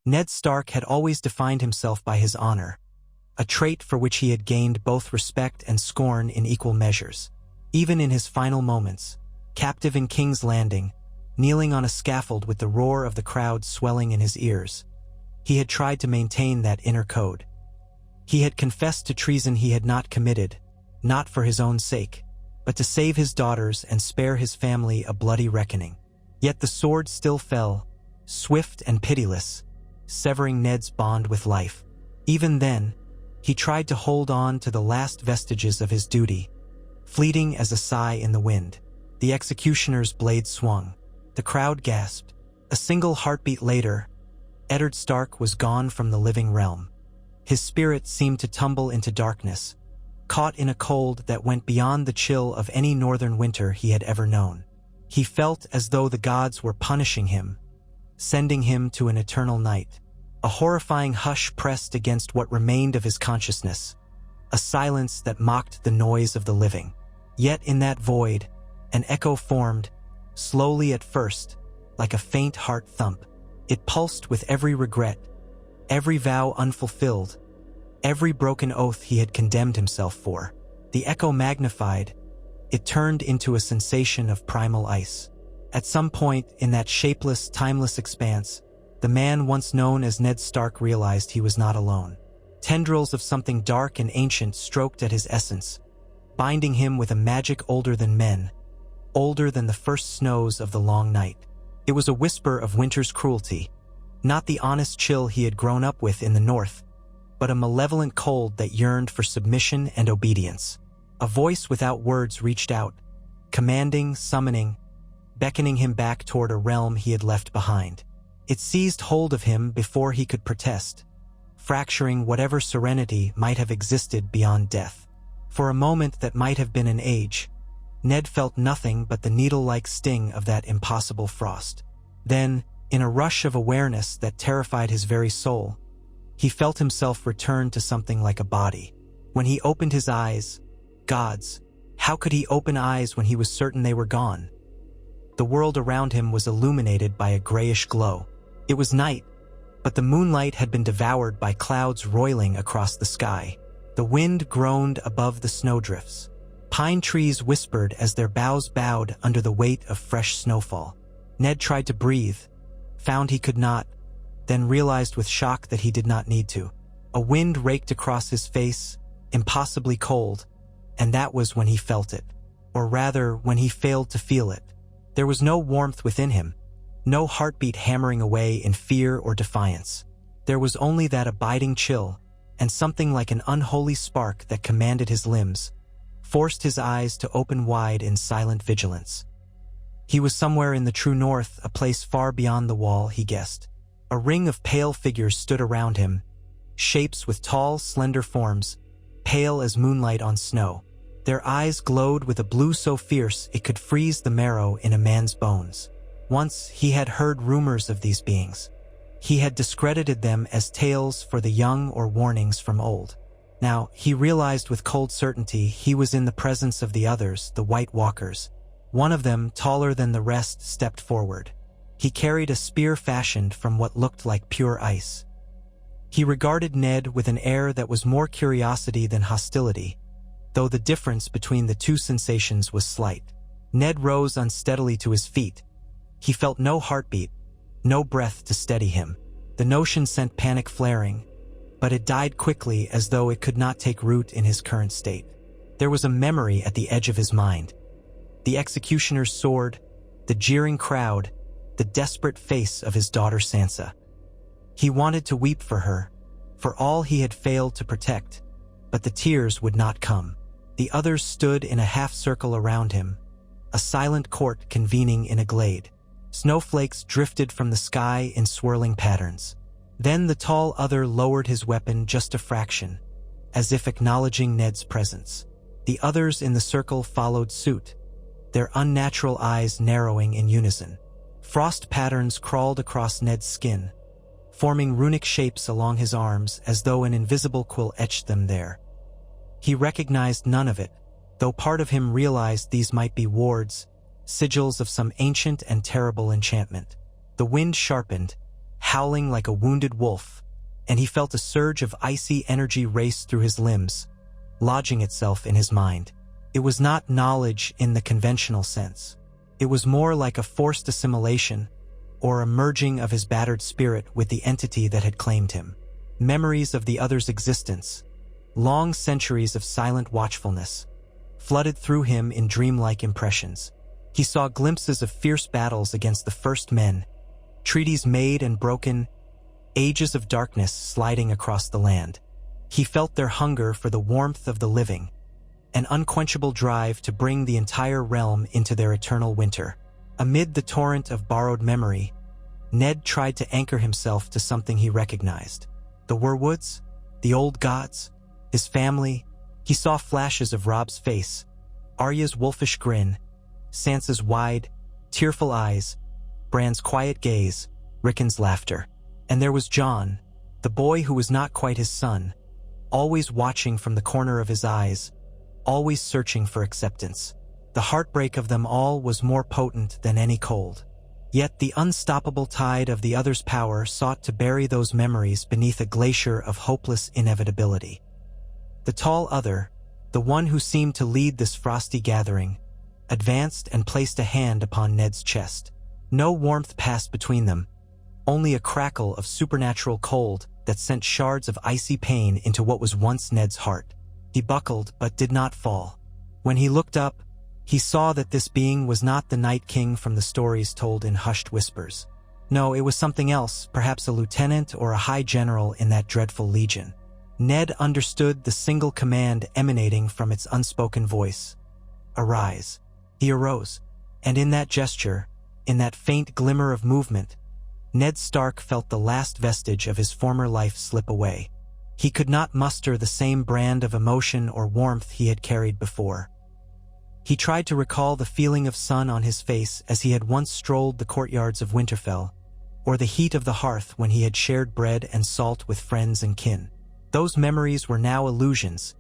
Ned Stark had always defined himself by his honor, a trait for which he had gained both respect and scorn in equal measures. Even in his final moments, captive in King's Landing, kneeling on a scaffold with the roar of the crowd swelling in his ears, he had tried to maintain that inner code. He had confessed to treason he had not committed, not for his own sake, but to save his daughters and spare his family a bloody reckoning. Yet the sword still fell, swift and pitiless, severing Ned's bond with life. Even then, he tried to hold on to the last vestiges of his duty, fleeting as a sigh in the wind. The executioner's blade swung. The crowd gasped. A single heartbeat later, Eddard Stark was gone from the living realm. His spirit seemed to tumble into darkness, caught in a cold that went beyond the chill of any northern winter he had ever known. He felt as though the gods were punishing him, sending him to an eternal night. A horrifying hush pressed against what remained of his consciousness, a silence that mocked the noise of the living. Yet in that void, an echo formed, slowly at first, like a faint heart thump. It pulsed with every regret, every vow unfulfilled, every broken oath he had condemned himself for. The echo magnified. It turned into a sensation of primal ice. At some point in that shapeless, timeless expanse, the man once known as Ned Stark realized he was not alone. Tendrils of something dark and ancient stroked at his essence, binding him with a magic older than men, older than the first snows of the long night. It was a whisper of winter's cruelty, not the honest chill he had grown up with in the north, but a malevolent cold that yearned for submission and obedience. A voice without words reached out, commanding, summoning, beckoning him back toward a realm he had left behind. It seized hold of him before he could protest, fracturing whatever serenity might have existed beyond death. For a moment that might have been an age, Ned felt nothing but the needle-like sting of that impossible frost. Then, in a rush of awareness that terrified his very soul, he felt himself return to something like a body. When he opened his eyes, gods, how could he open eyes when he was certain they were gone? The world around him was illuminated by a grayish glow. It was night, but the moonlight had been devoured by clouds roiling across the sky. The wind groaned above the snowdrifts. Pine trees whispered as their boughs bowed under the weight of fresh snowfall. Ned tried to breathe, found he could not, then realized with shock that he did not need to. A wind raked across his face, impossibly cold, and that was when he felt it. Or rather, when he failed to feel it. There was no warmth within him, no heartbeat hammering away in fear or defiance. There was only that abiding chill, and something like an unholy spark that commanded his limbs, forced his eyes to open wide in silent vigilance. He was somewhere in the true north, a place far beyond the wall, he guessed. A ring of pale figures stood around him, shapes with tall, slender forms, pale as moonlight on snow. Their eyes glowed with a blue so fierce it could freeze the marrow in a man's bones. Once he had heard rumors of these beings. He had discredited them as tales for the young or warnings from old. Now, he realized with cold certainty he was in the presence of the others, the White Walkers. One of them, taller than the rest, stepped forward. He carried a spear fashioned from what looked like pure ice. He regarded Ned with an air that was more curiosity than hostility, though the difference between the two sensations was slight. Ned rose unsteadily to his feet. He felt no heartbeat, no breath to steady him. The notion sent panic flaring, but it died quickly as though it could not take root in his current state. There was a memory at the edge of his mind. The executioner's sword, the jeering crowd, the desperate face of his daughter Sansa. He wanted to weep for her, for all he had failed to protect, but the tears would not come. The others stood in a half-circle around him, a silent court convening in a glade. Snowflakes drifted from the sky in swirling patterns. Then the tall other lowered his weapon just a fraction, as if acknowledging Ned's presence. The others in the circle followed suit, their unnatural eyes narrowing in unison. Frost patterns crawled across Ned's skin, forming runic shapes along his arms as though an invisible quill etched them there. He recognized none of it, though part of him realized these might be wards, sigils of some ancient and terrible enchantment. The wind sharpened, howling like a wounded wolf, and he felt a surge of icy energy race through his limbs, lodging itself in his mind. It was not knowledge in the conventional sense. It was more like a forced assimilation, or a merging of his battered spirit with the entity that had claimed him. Memories of the other's existence, long centuries of silent watchfulness, flooded through him in dreamlike impressions. He saw glimpses of fierce battles against the first men, treaties made and broken, ages of darkness sliding across the land. He felt their hunger for the warmth of the living, an unquenchable drive to bring the entire realm into their eternal winter. Amid the torrent of borrowed memory, Ned tried to anchor himself to something he recognized. The Weirwoods, the old gods, his family. He saw flashes of Rob's face, Arya's wolfish grin, Sansa's wide, tearful eyes, Bran's quiet gaze, Rickon's laughter. And there was Jon, the boy who was not quite his son, always watching from the corner of his eyes, always searching for acceptance. The heartbreak of them all was more potent than any cold. Yet the unstoppable tide of the other's power sought to bury those memories beneath a glacier of hopeless inevitability. The tall other, the one who seemed to lead this frosty gathering, advanced and placed a hand upon Ned's chest. No warmth passed between them, only a crackle of supernatural cold that sent shards of icy pain into what was once Ned's heart. He buckled but did not fall. When he looked up, he saw that this being was not the Night King from the stories told in hushed whispers. No, it was something else, perhaps a lieutenant or a high general in that dreadful legion. Ned understood the single command emanating from its unspoken voice. Arise. He arose, and in that gesture, in that faint glimmer of movement, Ned Stark felt the last vestige of his former life slip away. He could not muster the same brand of emotion or warmth he had carried before. He tried to recall the feeling of sun on his face as he had once strolled the courtyards of Winterfell, or the heat of the hearth when he had shared bread and salt with friends and kin. Those memories were now illusions,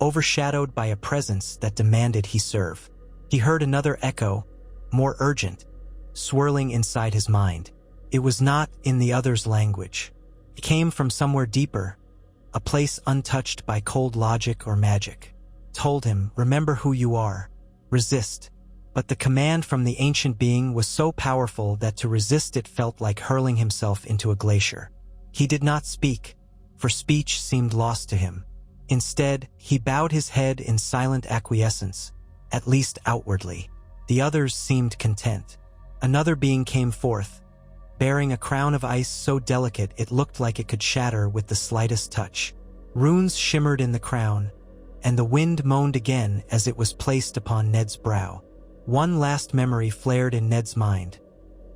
overshadowed by a presence that demanded he serve. He heard another echo, more urgent, swirling inside his mind. It was not in the other's language. It came from somewhere deeper, a place untouched by cold logic or magic. It told him, remember who you are. Resist. But the command from the ancient being was so powerful that to resist it felt like hurling himself into a glacier. He did not speak, for speech seemed lost to him. Instead, he bowed his head in silent acquiescence, at least outwardly. The others seemed content. Another being came forth, bearing a crown of ice so delicate it looked like it could shatter with the slightest touch. Runes shimmered in the crown, and the wind moaned again as it was placed upon Ned's brow. One last memory flared in Ned's mind,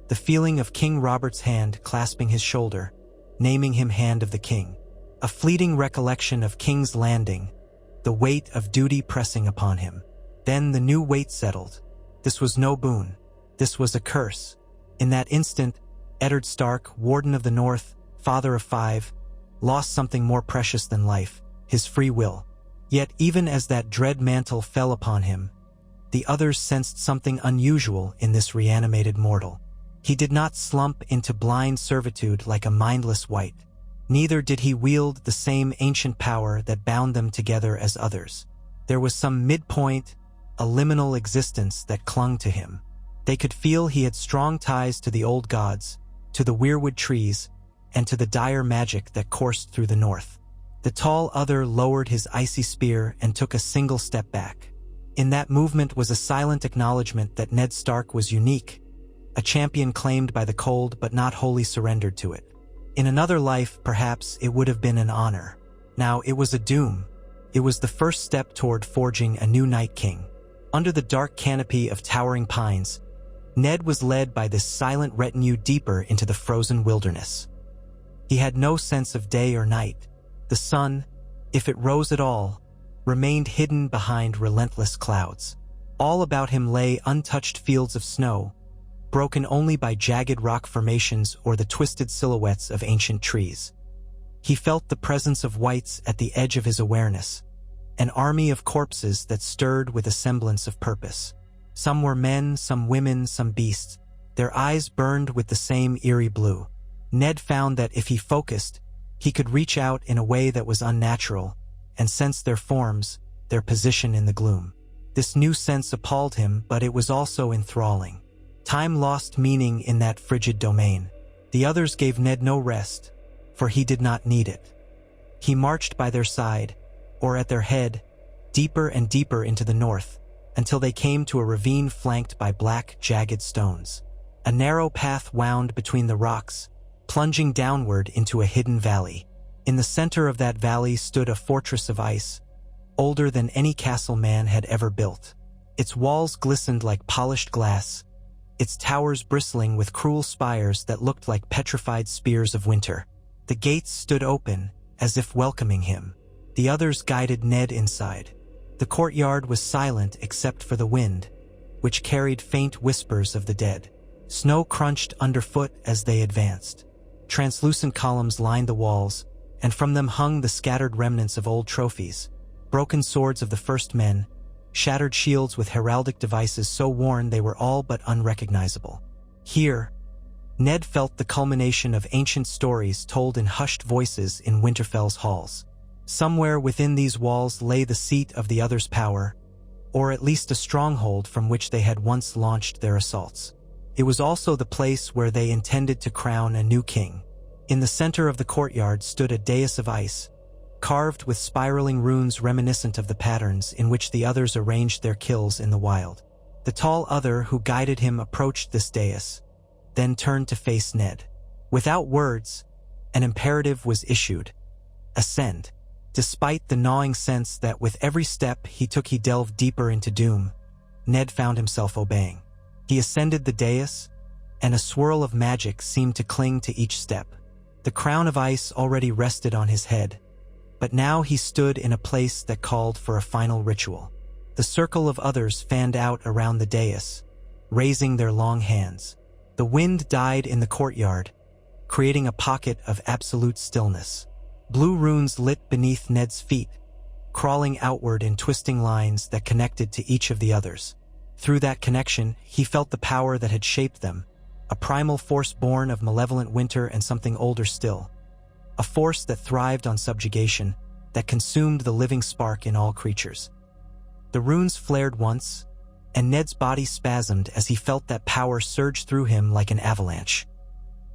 the feeling of King Robert's hand clasping his shoulder, naming him Hand of the King. A fleeting recollection of King's Landing, the weight of duty pressing upon him. Then the new weight settled. This was no boon. This was a curse. In that instant, Eddard Stark, Warden of the North, father of 5, lost something more precious than life, his free will. Yet even as that dread mantle fell upon him, the others sensed something unusual in this reanimated mortal. He did not slump into blind servitude like a mindless wight. Neither did he wield the same ancient power that bound them together as others. There was some midpoint, a liminal existence that clung to him. They could feel he had strong ties to the old gods, to the weirwood trees, and to the dire magic that coursed through the north. The tall other lowered his icy spear and took a single step back. In that movement was a silent acknowledgement that Ned Stark was unique, a champion claimed by the cold but not wholly surrendered to it. In another life, perhaps, it would have been an honor. Now it was a doom. It was the first step toward forging a new Night King. Under the dark canopy of towering pines, Ned was led by this silent retinue deeper into the frozen wilderness. He had no sense of day or night. The sun, if it rose at all, remained hidden behind relentless clouds. All about him lay untouched fields of snow, broken only by jagged rock formations or the twisted silhouettes of ancient trees. He felt the presence of wights at the edge of his awareness, an army of corpses that stirred with a semblance of purpose. Some were men, some women, some beasts. Their eyes burned with the same eerie blue. Ned found that if he focused, he could reach out in a way that was unnatural and sense their forms, their position in the gloom. This new sense appalled him, but it was also enthralling. Time lost meaning in that frigid domain. The others gave Ned no rest, for he did not need it. He marched by their side, or at their head, deeper and deeper into the north, until they came to a ravine flanked by black, jagged stones. A narrow path wound between the rocks, plunging downward into a hidden valley. In the center of that valley stood a fortress of ice, older than any castle man had ever built. Its walls glistened like polished glass, its towers bristling with cruel spires that looked like petrified spears of winter. The gates stood open, as if welcoming him. The others guided Ned inside. The courtyard was silent except for the wind, which carried faint whispers of the dead. Snow crunched underfoot as they advanced. Translucent columns lined the walls, and from them hung the scattered remnants of old trophies, broken swords of the first men, shattered shields with heraldic devices so worn they were all but unrecognizable. Here, Ned felt the culmination of ancient stories told in hushed voices in Winterfell's halls. Somewhere within these walls lay the seat of the others' power, or at least a stronghold from which they had once launched their assaults. It was also the place where they intended to crown a new king. In the center of the courtyard stood a dais of ice, carved with spiraling runes reminiscent of the patterns in which the others arranged their kills in the wild. The tall other who guided him approached this dais, then turned to face Ned. Without words, an imperative was issued: ascend. Despite the gnawing sense that with every step he took he delved deeper into doom, Ned found himself obeying. He ascended the dais, and a swirl of magic seemed to cling to each step. The crown of ice already rested on his head, but now he stood in a place that called for a final ritual. The circle of others fanned out around the dais, raising their long hands. The wind died in the courtyard, creating a pocket of absolute stillness. Blue runes lit beneath Ned's feet, crawling outward in twisting lines that connected to each of the others. Through that connection, he felt the power that had shaped them, a primal force born of malevolent winter and something older still. A force that thrived on subjugation, that consumed the living spark in all creatures. The runes flared once, and Ned's body spasmed as he felt that power surge through him like an avalanche.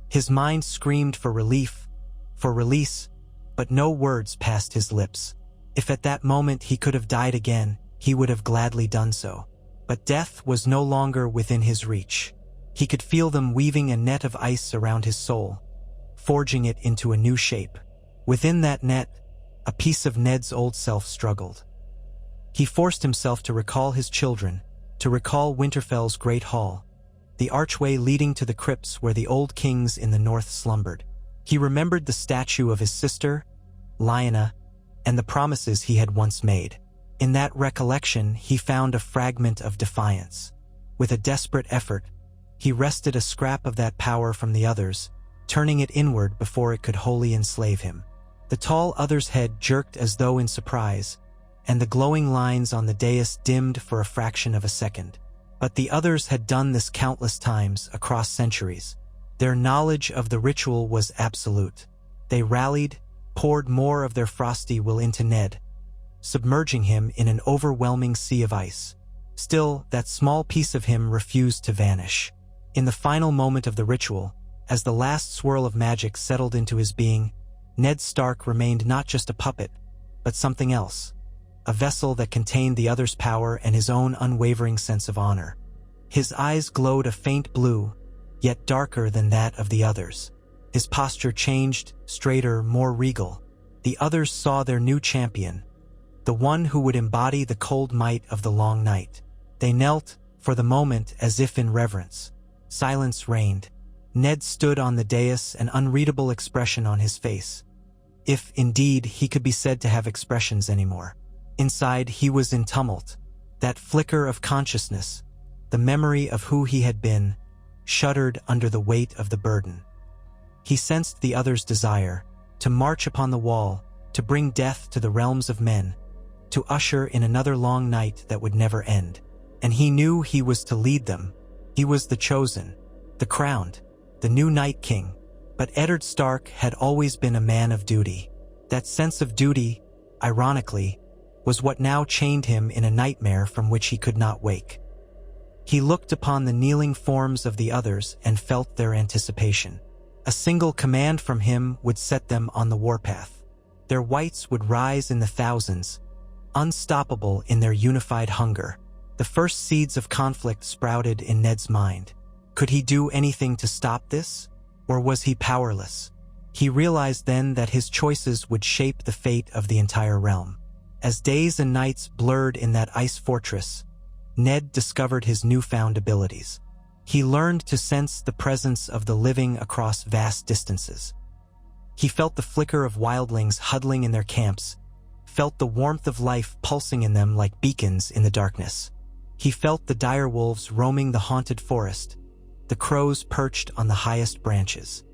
His mind screamed for relief, for release, but no words passed his lips. If at that moment he could have died again, he would have gladly done so. But death was no longer within his reach. He could feel them weaving a net of ice around his soul, forging it into a new shape. Within that net, a piece of Ned's old self struggled. He forced himself to recall his children, to recall Winterfell's great hall, the archway leading to the crypts where the old kings in the north slumbered. He remembered the statue of his sister, Lyanna, and the promises he had once made. In that recollection, he found a fragment of defiance. With a desperate effort, he wrested a scrap of that power from the others, turning it inward before it could wholly enslave him. The tall other's head jerked as though in surprise, and the glowing lines on the dais dimmed for a fraction of a second. But the others had done this countless times across centuries. Their knowledge of the ritual was absolute. They rallied, poured more of their frosty will into Ned, submerging him in an overwhelming sea of ice. Still, that small piece of him refused to vanish. In the final moment of the ritual, as the last swirl of magic settled into his being, Ned Stark remained not just a puppet, but something else. A vessel that contained the other's power and his own unwavering sense of honor. His eyes glowed a faint blue, yet darker than that of the others. His posture changed, straighter, more regal. The others saw their new champion, the one who would embody the cold might of the long night. They knelt, for the moment, as if in reverence. Silence reigned. Ned stood on the dais, an unreadable expression on his face. If, indeed, he could be said to have expressions anymore. Inside, he was in tumult. That flicker of consciousness, the memory of who he had been, shuddered under the weight of the burden. He sensed the other's desire, to march upon the wall, to bring death to the realms of men, to usher in another long night that would never end. And he knew he was to lead them. He was the chosen, the crowned, the new Night King, But Eddard Stark had always been a man of duty. That sense of duty, ironically, was what now chained him in a nightmare from which he could not wake. He looked upon the kneeling forms of the others and felt their anticipation. A single command from him would set them on the warpath. Their whites would rise in the thousands, unstoppable in their unified hunger. The first seeds of conflict sprouted in Ned's mind. Could he do anything to stop this? Or was he powerless? He realized then that his choices would shape the fate of the entire realm. As days and nights blurred in that ice fortress, Ned discovered his newfound abilities. He learned to sense the presence of the living across vast distances. He felt the flicker of wildlings huddling in their camps, felt the warmth of life pulsing in them like beacons in the darkness. He felt the dire wolves roaming the haunted forest, the crows perched on the highest branches.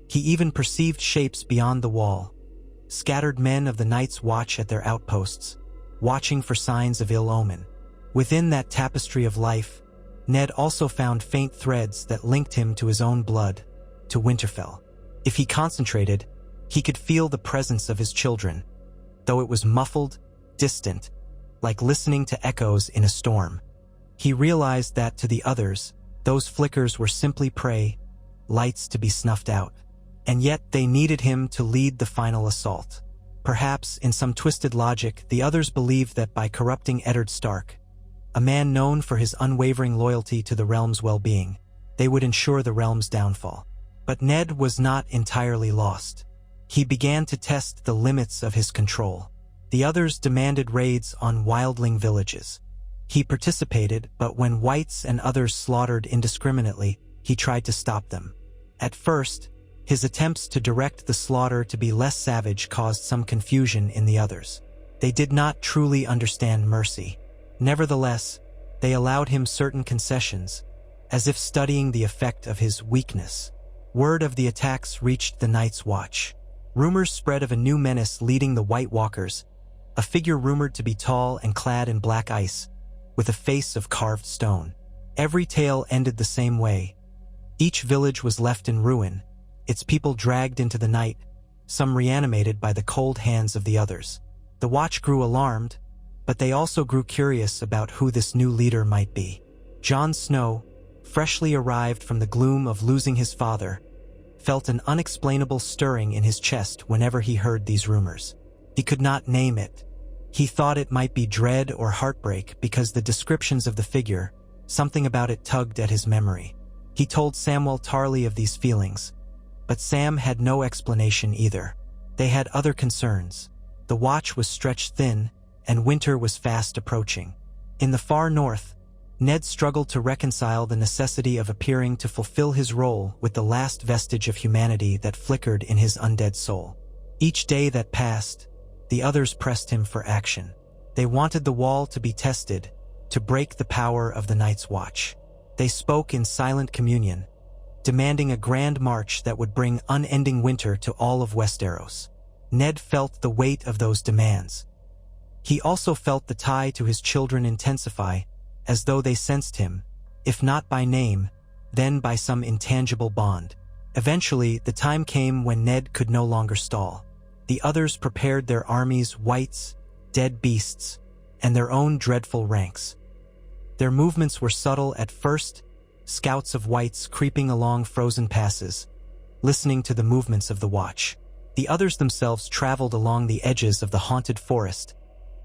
He even perceived shapes beyond the wall, scattered men of the Night's Watch at their outposts, watching for signs of ill omen. Within that tapestry of life, Ned also found faint threads that linked him to his own blood, to Winterfell. If he concentrated, he could feel the presence of his children, though it was muffled, distant, like listening to echoes in a storm. He realized that to the others, those flickers were simply prey, lights to be snuffed out. And yet they needed him to lead the final assault. Perhaps, in some twisted logic, the others believed that by corrupting Eddard Stark, a man known for his unwavering loyalty to the realm's well-being, they would ensure the realm's downfall. But Ned was not entirely lost. He began to test the limits of his control. The others demanded raids on wildling villages. He participated, but when whites and others slaughtered indiscriminately, he tried to stop them. At first, his attempts to direct the slaughter to be less savage caused some confusion in the others. They did not truly understand mercy. Nevertheless, they allowed him certain concessions, as if studying the effect of his weakness. Word of the attacks reached the Night's Watch. Rumors spread of a new menace leading the White Walkers, a figure rumored to be tall and clad in black ice, with a face of carved stone. Every tale ended the same way. Each village was left in ruin, its people dragged into the night, some reanimated by the cold hands of the others. The Watch grew alarmed, but they also grew curious about who this new leader might be. Jon Snow, freshly arrived from the gloom of losing his father, felt an unexplainable stirring in his chest whenever he heard these rumors. He could not name it. He thought it might be dread or heartbreak because the descriptions of the figure, something about it tugged at his memory. He told Samwell Tarly of these feelings, but Sam had no explanation either. They had other concerns. The Watch was stretched thin, and winter was fast approaching. In the far north, Ned struggled to reconcile the necessity of appearing to fulfill his role with the last vestige of humanity that flickered in his undead soul. Each day that passed, the others pressed him for action. They wanted the wall to be tested, to break the power of the Night's Watch. They spoke in silent communion, demanding a grand march that would bring unending winter to all of Westeros. Ned felt the weight of those demands. He also felt the tie to his children intensify, as though they sensed him, if not by name, then by some intangible bond. Eventually, the time came when Ned could no longer stall. The others prepared their armies, whites, dead beasts, and their own dreadful ranks. Their movements were subtle at first, scouts of whites creeping along frozen passes, listening to the movements of the Watch. The others themselves traveled along the edges of the haunted forest,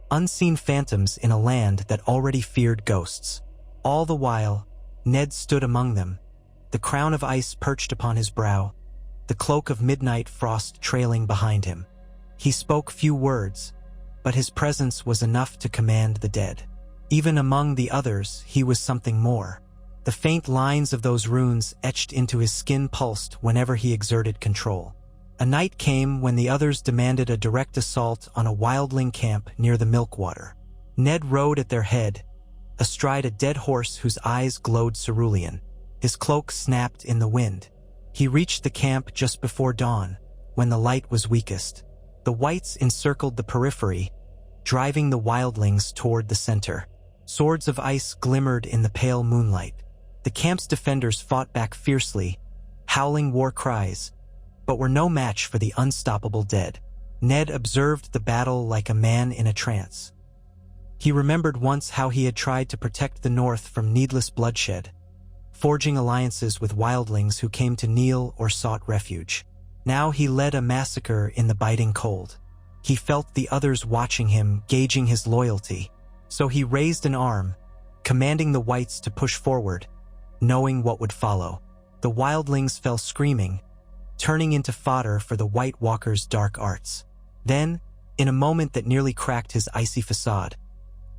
unseen phantoms in a land that already feared ghosts. All the while, Ned stood among them, the crown of ice perched upon his brow, the cloak of midnight frost trailing behind him. He spoke few words, but his presence was enough to command the dead. Even among the others, he was something more. The faint lines of those runes etched into his skin pulsed whenever he exerted control. A night came when the others demanded a direct assault on a wildling camp near the milkwater. Ned rode at their head, astride a dead horse whose eyes glowed cerulean. His cloak snapped in the wind. He reached the camp just before dawn, when the light was weakest. The whites encircled the periphery, driving the wildlings toward the center. Swords of ice glimmered in the pale moonlight. The camp's defenders fought back fiercely, howling war cries, but were no match for the unstoppable dead. Ned observed the battle like a man in a trance. He remembered once how he had tried to protect the North from needless bloodshed, forging alliances with wildlings who came to kneel or sought refuge. Now he led a massacre in the biting cold. He felt the others watching him, gauging his loyalty. So he raised an arm, commanding the whites to push forward, knowing what would follow. The wildlings fell screaming, turning into fodder for the White Walker's dark arts. Then, in a moment that nearly cracked his icy facade,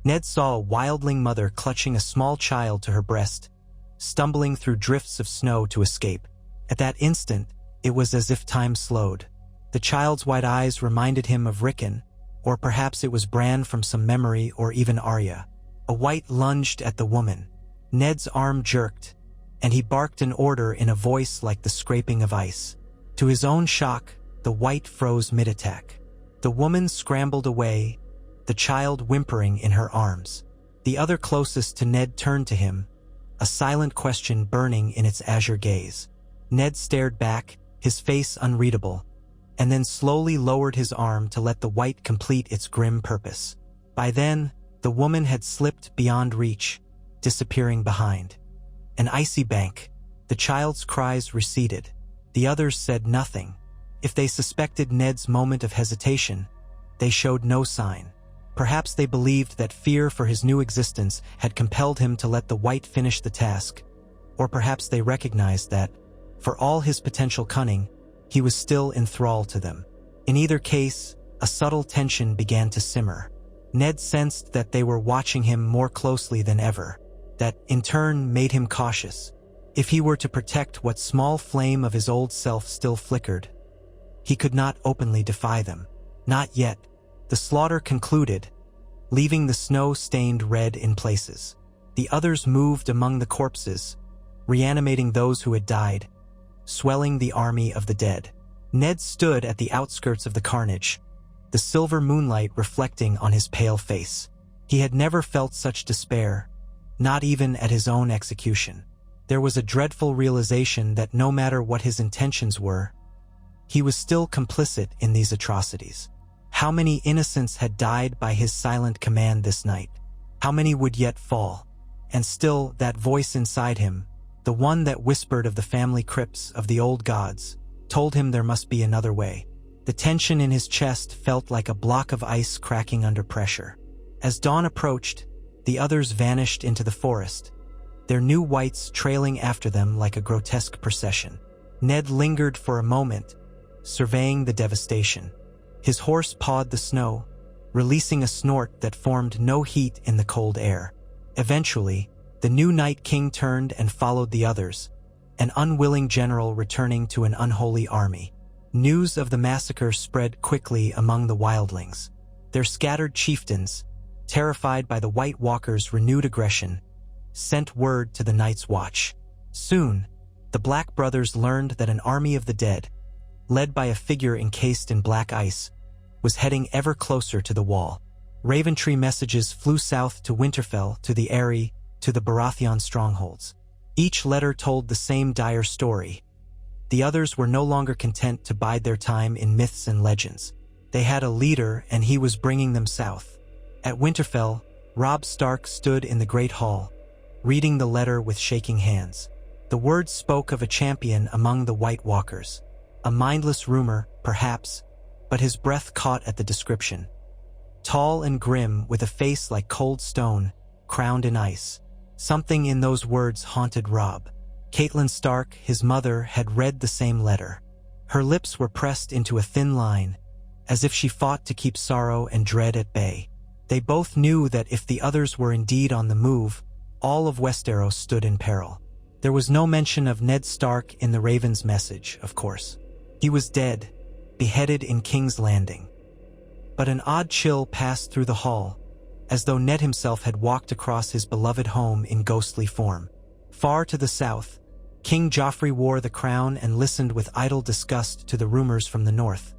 Ned saw a wildling mother clutching a small child to her breast, stumbling through drifts of snow to escape. At that instant, it was as if time slowed. The child's wide eyes reminded him of Rickon, or perhaps it was Bran from some memory, or even Arya. A white lunged at the woman. Ned's arm jerked, and he barked an order in a voice like the scraping of ice. To his own shock, the white froze mid-attack. The woman scrambled away, the child whimpering in her arms. The other closest to Ned turned to him, a silent question burning in its azure gaze. Ned stared back, his face unreadable, and then slowly lowered his arm to let the white complete its grim purpose. By then, the woman had slipped beyond reach, disappearing behind an icy bank. The child's cries receded. The others said nothing. If they suspected Ned's moment of hesitation, they showed no sign. Perhaps they believed that fear for his new existence had compelled him to let the white finish the task, or perhaps they recognized that, for all his potential cunning, he was still enthralled to them. In either case, a subtle tension began to simmer. Ned sensed that they were watching him more closely than ever. That, in turn, made him cautious. If he were to protect what small flame of his old self still flickered, he could not openly defy them. Not yet. The slaughter concluded, leaving the snow-stained red in places. The others moved among the corpses, reanimating those who had died, swelling the army of the dead. Ned stood at the outskirts of the carnage, the silver moonlight reflecting on his pale face. He had never felt such despair, not even at his own execution. There was a dreadful realization that no matter what his intentions were, he was still complicit in these atrocities. How many innocents had died by his silent command this night? How many would yet fall? And still, that voice inside him, the one that whispered of the family crypts of the old gods, told him there must be another way. The tension in his chest felt like a block of ice cracking under pressure. As dawn approached, the others vanished into the forest, their new whites trailing after them like a grotesque procession. Ned lingered for a moment, surveying the devastation. His horse pawed the snow, releasing a snort that formed no heat in the cold air. Eventually, the new Night King turned and followed the others, an unwilling general returning to an unholy army. News of the massacre spread quickly among the wildlings. Their scattered chieftains, terrified by the White Walkers' renewed aggression, sent word to the Night's Watch. Soon, the Black Brothers learned that an army of the dead, led by a figure encased in black ice, was heading ever closer to the wall. Raventree messages flew south to Winterfell, to the Eyrie, to the Baratheon strongholds. Each letter told the same dire story. The others were no longer content to bide their time in myths and legends. They had a leader, and he was bringing them south. At Winterfell, Robb Stark stood in the Great Hall, reading the letter with shaking hands. The words spoke of a champion among the White Walkers. A mindless rumor, perhaps, but his breath caught at the description. Tall and grim, with a face like cold stone, crowned in ice. Something in those words haunted Robb. Catelyn Stark, his mother, had read the same letter. Her lips were pressed into a thin line, as if she fought to keep sorrow and dread at bay. They both knew that if the others were indeed on the move, all of Westeros stood in peril. There was no mention of Ned Stark in the Raven's message, of course. He was dead, beheaded in King's Landing. But an odd chill passed through the hall, as though Ned himself had walked across his beloved home in ghostly form. Far to the south, King Joffrey wore the crown and listened with idle disgust to the rumors from the north,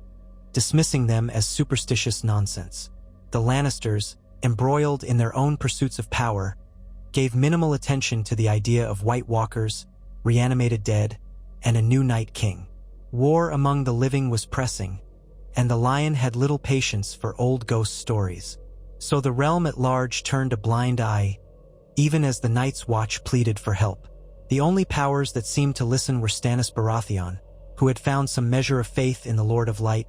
dismissing them as superstitious nonsense. The Lannisters, embroiled in their own pursuits of power, gave minimal attention to the idea of White Walkers, reanimated dead, and a new Night King. War among the living was pressing, and the lion had little patience for old ghost stories. So the realm at large turned a blind eye, even as the Night's Watch pleaded for help. The only powers that seemed to listen were Stannis Baratheon, who had found some measure of faith in the Lord of Light,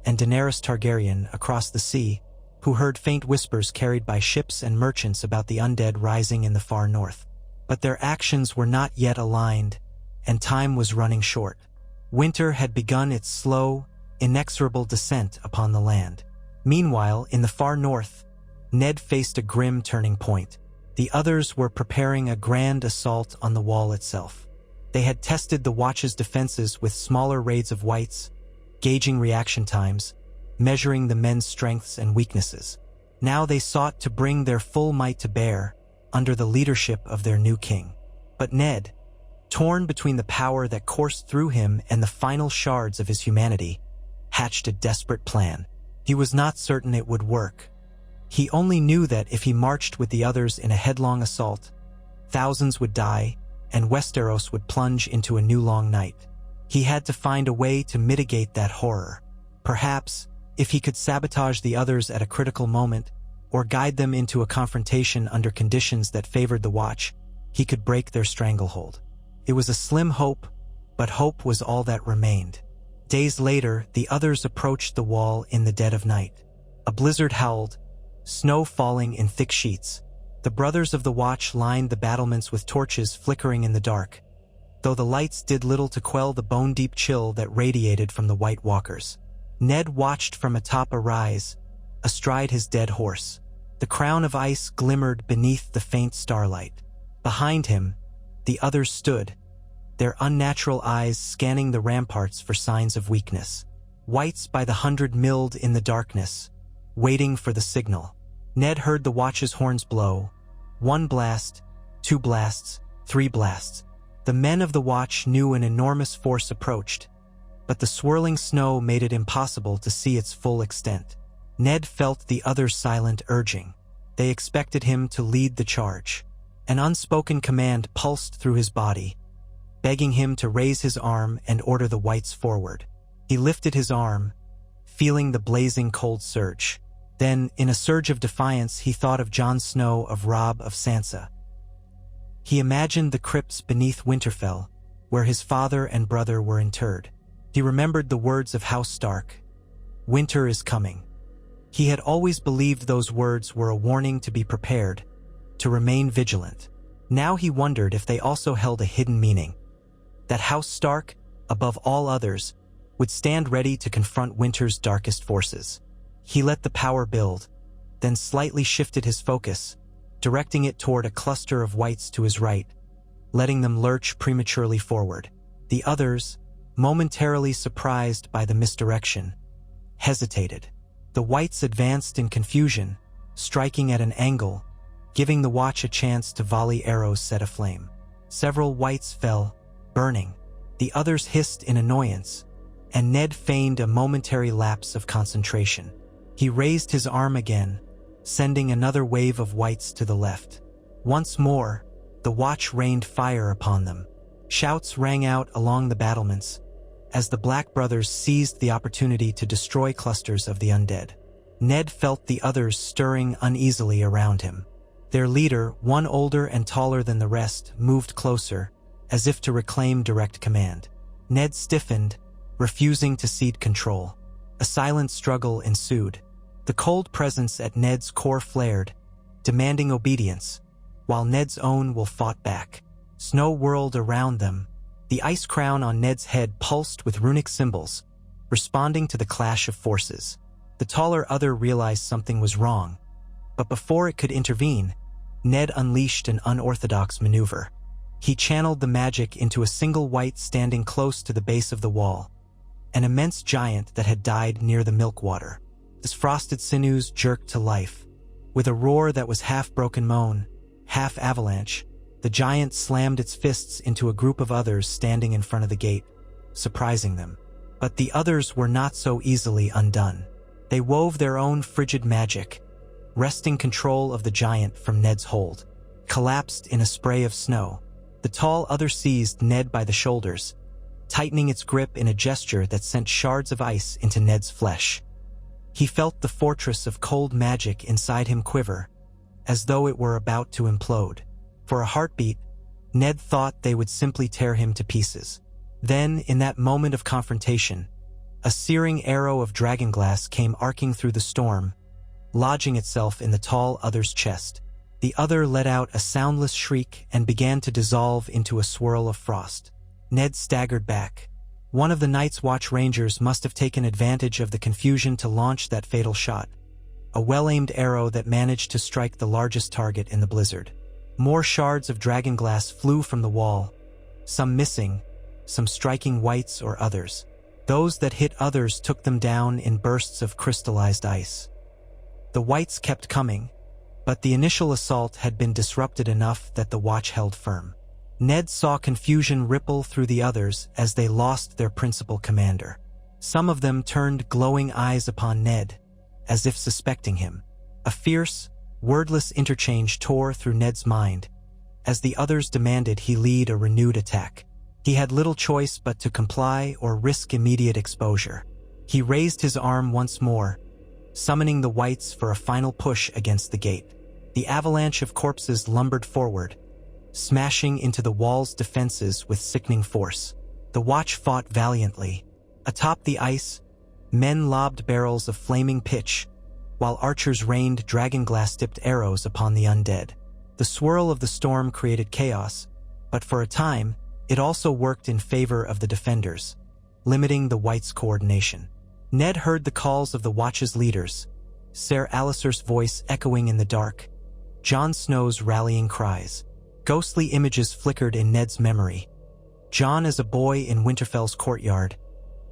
and Daenerys Targaryen across the sea, who heard faint whispers carried by ships and merchants about the undead rising in the far north. But their actions were not yet aligned, and time was running short. Winter had begun its slow, inexorable descent upon the land. Meanwhile, in the far north, Ned faced a grim turning point. The others were preparing a grand assault on the wall itself. They had tested the Watch's defenses with smaller raids of whites, gauging reaction times, measuring the men's strengths and weaknesses. Now they sought to bring their full might to bear under the leadership of their new king. But Ned, torn between the power that coursed through him and the final shards of his humanity, hatched a desperate plan. He was not certain it would work. He only knew that if he marched with the others in a headlong assault, thousands would die and Westeros would plunge into a new long night. He had to find a way to mitigate that horror. Perhaps, if he could sabotage the others at a critical moment, or guide them into a confrontation under conditions that favored the Watch, he could break their stranglehold. It was a slim hope, but hope was all that remained. Days later, the others approached the wall in the dead of night. A blizzard howled, snow falling in thick sheets. The brothers of the Watch lined the battlements with torches flickering in the dark, though the lights did little to quell the bone-deep chill that radiated from the White Walkers. Ned watched from atop a rise, astride his dead horse. The crown of ice glimmered beneath the faint starlight. Behind him, the others stood, their unnatural eyes scanning the ramparts for signs of weakness. Whites by the hundred milled in the darkness, waiting for the signal. Ned heard the Watch's horns blow. 1 blast, 2 blasts, 3 blasts. The men of the Watch knew an enormous force approached, but the swirling snow made it impossible to see its full extent. Ned felt the others' silent urging. They expected him to lead the charge. An unspoken command pulsed through his body, begging him to raise his arm and order the whites forward. He lifted his arm, feeling the blazing cold surge. Then, in a surge of defiance, he thought of Jon Snow, of Robb, of Sansa. He imagined the crypts beneath Winterfell, where his father and brother were interred. He remembered the words of House Stark, "Winter is coming." He had always believed those words were a warning to be prepared, to remain vigilant. Now he wondered if they also held a hidden meaning, that House Stark, above all others, would stand ready to confront winter's darkest forces. He let the power build, then slightly shifted his focus, directing it toward a cluster of whites to his right, letting them lurch prematurely forward. The others, momentarily surprised by the misdirection, hesitated. The whites advanced in confusion, striking at an angle, giving the Watch a chance to volley arrows set aflame. Several whites fell, burning. The others hissed in annoyance, and Ned feigned a momentary lapse of concentration. He raised his arm again, sending another wave of whites to the left. Once more, the Watch rained fire upon them. Shouts rang out along the battlements, as the Black Brothers seized the opportunity to destroy clusters of the undead. Ned felt the others stirring uneasily around him. Their leader, one older and taller than the rest, moved closer, as if to reclaim direct command. Ned stiffened, refusing to cede control. A silent struggle ensued. The cold presence at Ned's core flared, demanding obedience, while Ned's own will fought back. Snow whirled around them. The ice crown on Ned's head pulsed with runic symbols, responding to the clash of forces. The taller other realized something was wrong, but before it could intervene, Ned unleashed an unorthodox maneuver. He channeled the magic into a single white standing close to the base of the wall, an immense giant that had died near the milkwater. His frosted sinews jerked to life. With a roar that was half broken moan, half avalanche, the giant slammed its fists into a group of others standing in front of the gate, surprising them. But the others were not so easily undone. They wove their own frigid magic, wresting control of the giant from Ned's hold. Collapsed in a spray of snow, the tall other seized Ned by the shoulders, tightening its grip in a gesture that sent shards of ice into Ned's flesh. He felt the fortress of cold magic inside him quiver, as though it were about to implode. For a heartbeat, Ned thought they would simply tear him to pieces. Then, in that moment of confrontation, a searing arrow of dragonglass came arcing through the storm, lodging itself in the tall other's chest. The other let out a soundless shriek and began to dissolve into a swirl of frost. Ned staggered back. One of the Night's Watch Rangers must have taken advantage of the confusion to launch that fatal shot, a well-aimed arrow that managed to strike the largest target in the blizzard. More shards of dragonglass flew from the wall, some missing, some striking Whites or others. Those that hit others took them down in bursts of crystallized ice. The Whites kept coming, but the initial assault had been disrupted enough that the watch held firm. Ned saw confusion ripple through the others as they lost their principal commander. Some of them turned glowing eyes upon Ned, as if suspecting him. A fierce, wordless interchange tore through Ned's mind, as the others demanded he lead a renewed attack. He had little choice but to comply or risk immediate exposure. He raised his arm once more, summoning the Whites for a final push against the gate. The avalanche of corpses lumbered forward, smashing into the wall's defenses with sickening force. The watch fought valiantly. Atop the ice, men lobbed barrels of flaming pitch, while archers rained dragonglass-tipped arrows upon the undead. The swirl of the storm created chaos, but for a time, it also worked in favor of the defenders, limiting the Whites' coordination. Ned heard the calls of the watch's leaders, Ser Aliser's voice echoing in the dark, Jon Snow's rallying cries. Ghostly images flickered in Ned's memory. Jon as a boy in Winterfell's courtyard,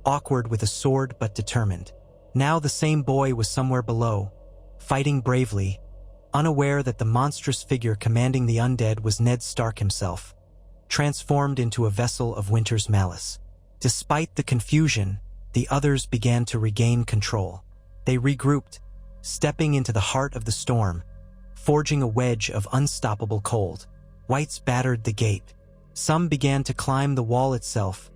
awkward with a sword but determined. Now the same boy was somewhere below, fighting bravely, unaware that the monstrous figure commanding the undead was Ned Stark himself, transformed into a vessel of winter's malice. Despite the confusion, the others began to regain control. They regrouped, stepping into the heart of the storm, forging a wedge of unstoppable cold. Whites battered the gate. Some began to climb the wall itself,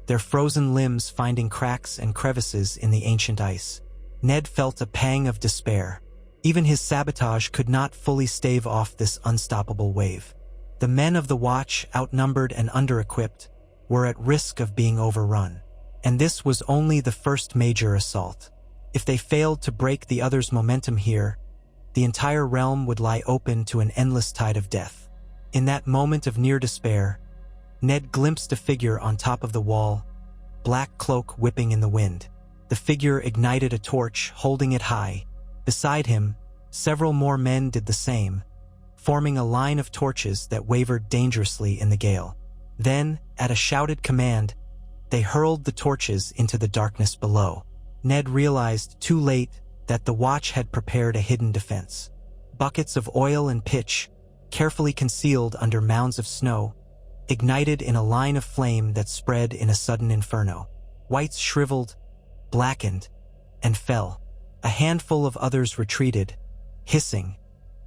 their frozen limbs finding cracks and crevices in the ancient ice. Ned felt a pang of despair. Even his sabotage could not fully stave off this unstoppable wave. The men of the watch, outnumbered and under-equipped, were at risk of being overrun. And this was only the first major assault. If they failed to break the others' momentum here, the entire realm would lie open to an endless tide of death. In that moment of near despair, Ned glimpsed a figure on top of the wall, black cloak whipping in the wind. The figure ignited a torch, holding it high. Beside him, several more men did the same, forming a line of torches that wavered dangerously in the gale. Then, at a shouted command, they hurled the torches into the darkness below. Ned realized too late that the watch had prepared a hidden defense. Buckets of oil and pitch, carefully concealed under mounds of snow, ignited in a line of flame that spread in a sudden inferno. Whites shriveled, blackened, and fell. A handful of others retreated, hissing,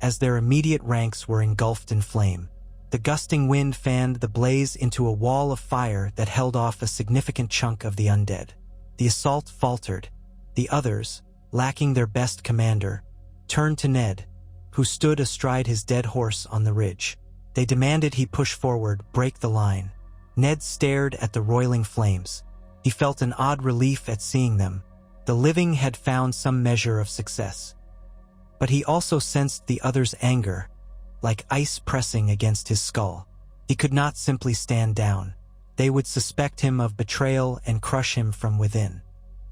as their immediate ranks were engulfed in flame. The gusting wind fanned the blaze into a wall of fire that held off a significant chunk of the undead. The assault faltered. The others, lacking their best commander, turned to Ned, who stood astride his dead horse on the ridge. They demanded he push forward, break the line. Ned stared at the roiling flames. He felt an odd relief at seeing them. The living had found some measure of success. But he also sensed the others' anger, like ice pressing against his skull. He could not simply stand down. They would suspect him of betrayal and crush him from within.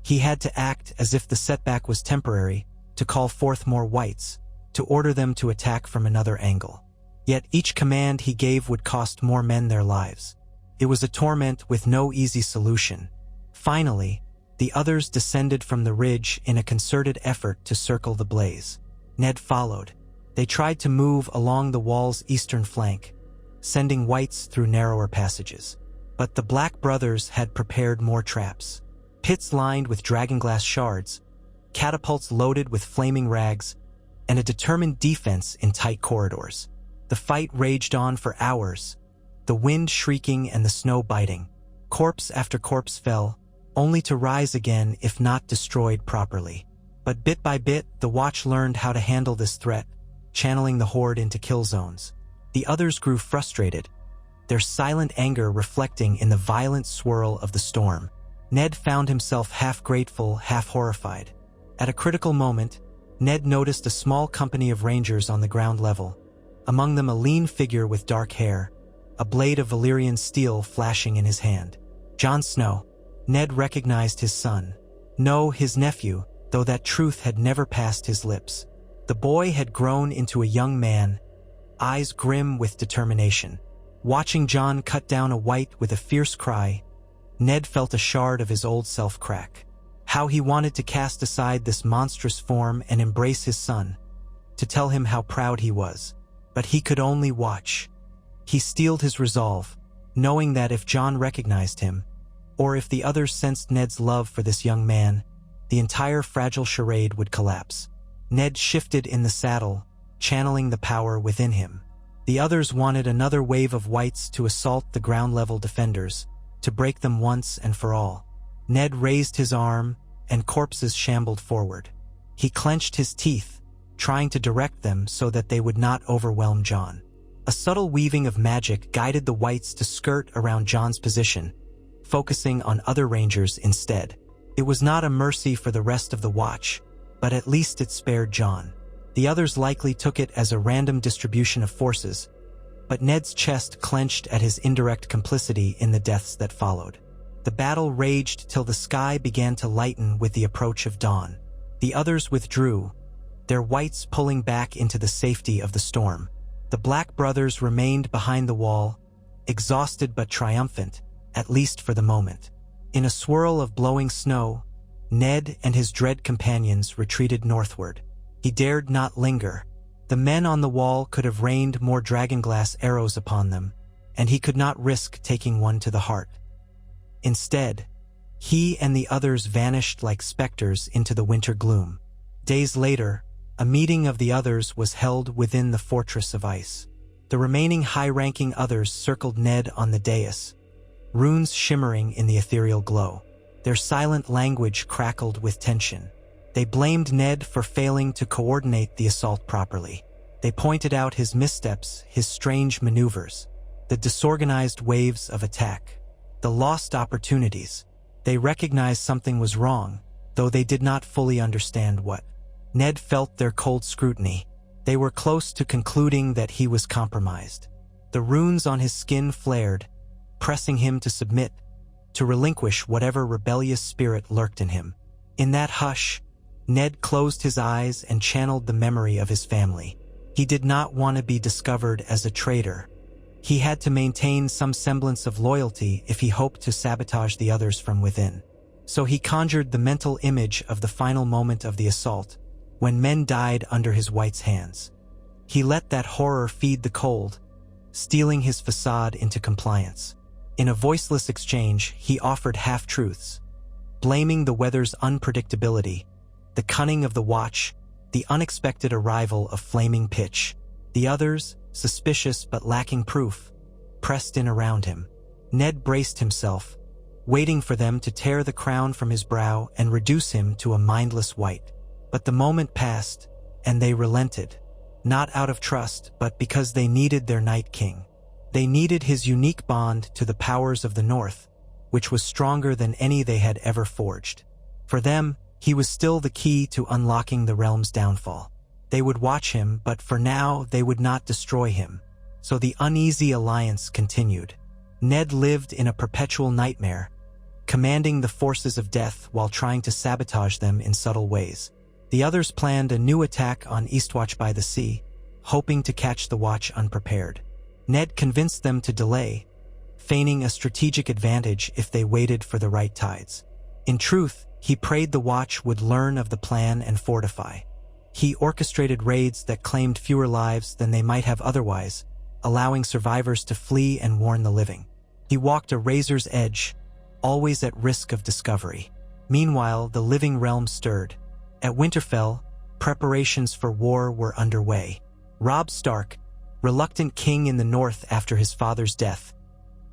He had to act as if the setback was temporary, to call forth more Whites, to order them to attack from another angle. Yet each command he gave would cost more men their lives. It was a torment with no easy solution. Finally, the others descended from the ridge in a concerted effort to circle the blaze. Ned followed. They tried to move along the wall's eastern flank, sending Whites through narrower passages. But the Black Brothers had prepared more traps. Pits lined with dragonglass shards, catapults loaded with flaming rags, and a determined defense in tight corridors. The fight raged on for hours, the wind shrieking and the snow biting. Corpse after corpse fell, only to rise again if not destroyed properly. But bit by bit, the Watch learned how to handle this threat, channeling the Horde into kill zones. The others grew frustrated, their silent anger reflecting in the violent swirl of the storm. Ned found himself half grateful, half horrified. At a critical moment, Ned noticed a small company of rangers on the ground level, among them a lean figure with dark hair, a blade of Valyrian steel flashing in his hand. Jon Snow. Ned recognized his son. No, his nephew, though that truth had never passed his lips. The boy had grown into a young man, eyes grim with determination. Watching Jon cut down a white with a fierce cry, Ned felt a shard of his old self crack. How he wanted to cast aside this monstrous form and embrace his son, to tell him how proud he was. But he could only watch. He steeled his resolve, knowing that if Jon recognized him, or if the others sensed Ned's love for this young man, the entire fragile charade would collapse. Ned shifted in the saddle, channeling the power within him. The others wanted another wave of whites to assault the ground-level defenders, to break them once and for all. Ned raised his arm, and corpses shambled forward. He clenched his teeth, trying to direct them so that they would not overwhelm Jon. A subtle weaving of magic guided the whites to skirt around Jon's position, focusing on other rangers instead. It was not a mercy for the rest of the Watch, but at least it spared Jon. The others likely took it as a random distribution of forces, but Ned's chest clenched at his indirect complicity in the deaths that followed. The battle raged till the sky began to lighten with the approach of dawn. The others withdrew, their whites pulling back into the safety of the storm. The Black brothers remained behind the wall, exhausted but triumphant, at least for the moment. In a swirl of blowing snow, Ned and his dread companions retreated northward. He dared not linger. The men on the wall could have rained more dragonglass arrows upon them, and he could not risk taking one to the heart. Instead, he and the others vanished like specters into the winter gloom. Days later, a meeting of the others was held within the fortress of ice. The remaining high-ranking others circled Ned on the dais, runes shimmering in the ethereal glow. Their silent language crackled with tension. They blamed Ned for failing to coordinate the assault properly. They pointed out his missteps, his strange maneuvers, the disorganized waves of attack, the lost opportunities. They recognized something was wrong, though they did not fully understand what. Ned felt their cold scrutiny. They were close to concluding that he was compromised. The runes on his skin flared, pressing him to submit, to relinquish whatever rebellious spirit lurked in him. In that hush, Ned closed his eyes and channeled the memory of his family. He did not want to be discovered as a traitor. He had to maintain some semblance of loyalty if he hoped to sabotage the others from within. So he conjured the mental image of the final moment of the assault, when men died under his white's hands. He let that horror feed the cold, steeling his facade into compliance. In a voiceless exchange, he offered half-truths, blaming the weather's unpredictability, the cunning of the Watch, the unexpected arrival of flaming pitch. The others, suspicious but lacking proof, pressed in around him. Ned braced himself, waiting for them to tear the crown from his brow and reduce him to a mindless white. But the moment passed, and they relented, not out of trust, but because they needed their Night King. They needed his unique bond to the powers of the North, which was stronger than any they had ever forged. For them, he was still the key to unlocking the realm's downfall. They would watch him, but for now they would not destroy him. So the uneasy alliance continued. Ned lived in a perpetual nightmare, commanding the forces of death while trying to sabotage them in subtle ways. The others planned a new attack on Eastwatch by the Sea, hoping to catch the Watch unprepared. Ned convinced them to delay, feigning a strategic advantage if they waited for the right tides. In truth, he prayed the Watch would learn of the plan and fortify. He orchestrated raids that claimed fewer lives than they might have otherwise, allowing survivors to flee and warn the living. He walked a razor's edge, always at risk of discovery. Meanwhile, the living realm stirred. At Winterfell, preparations for war were underway. Robb Stark, reluctant king in the north after his father's death,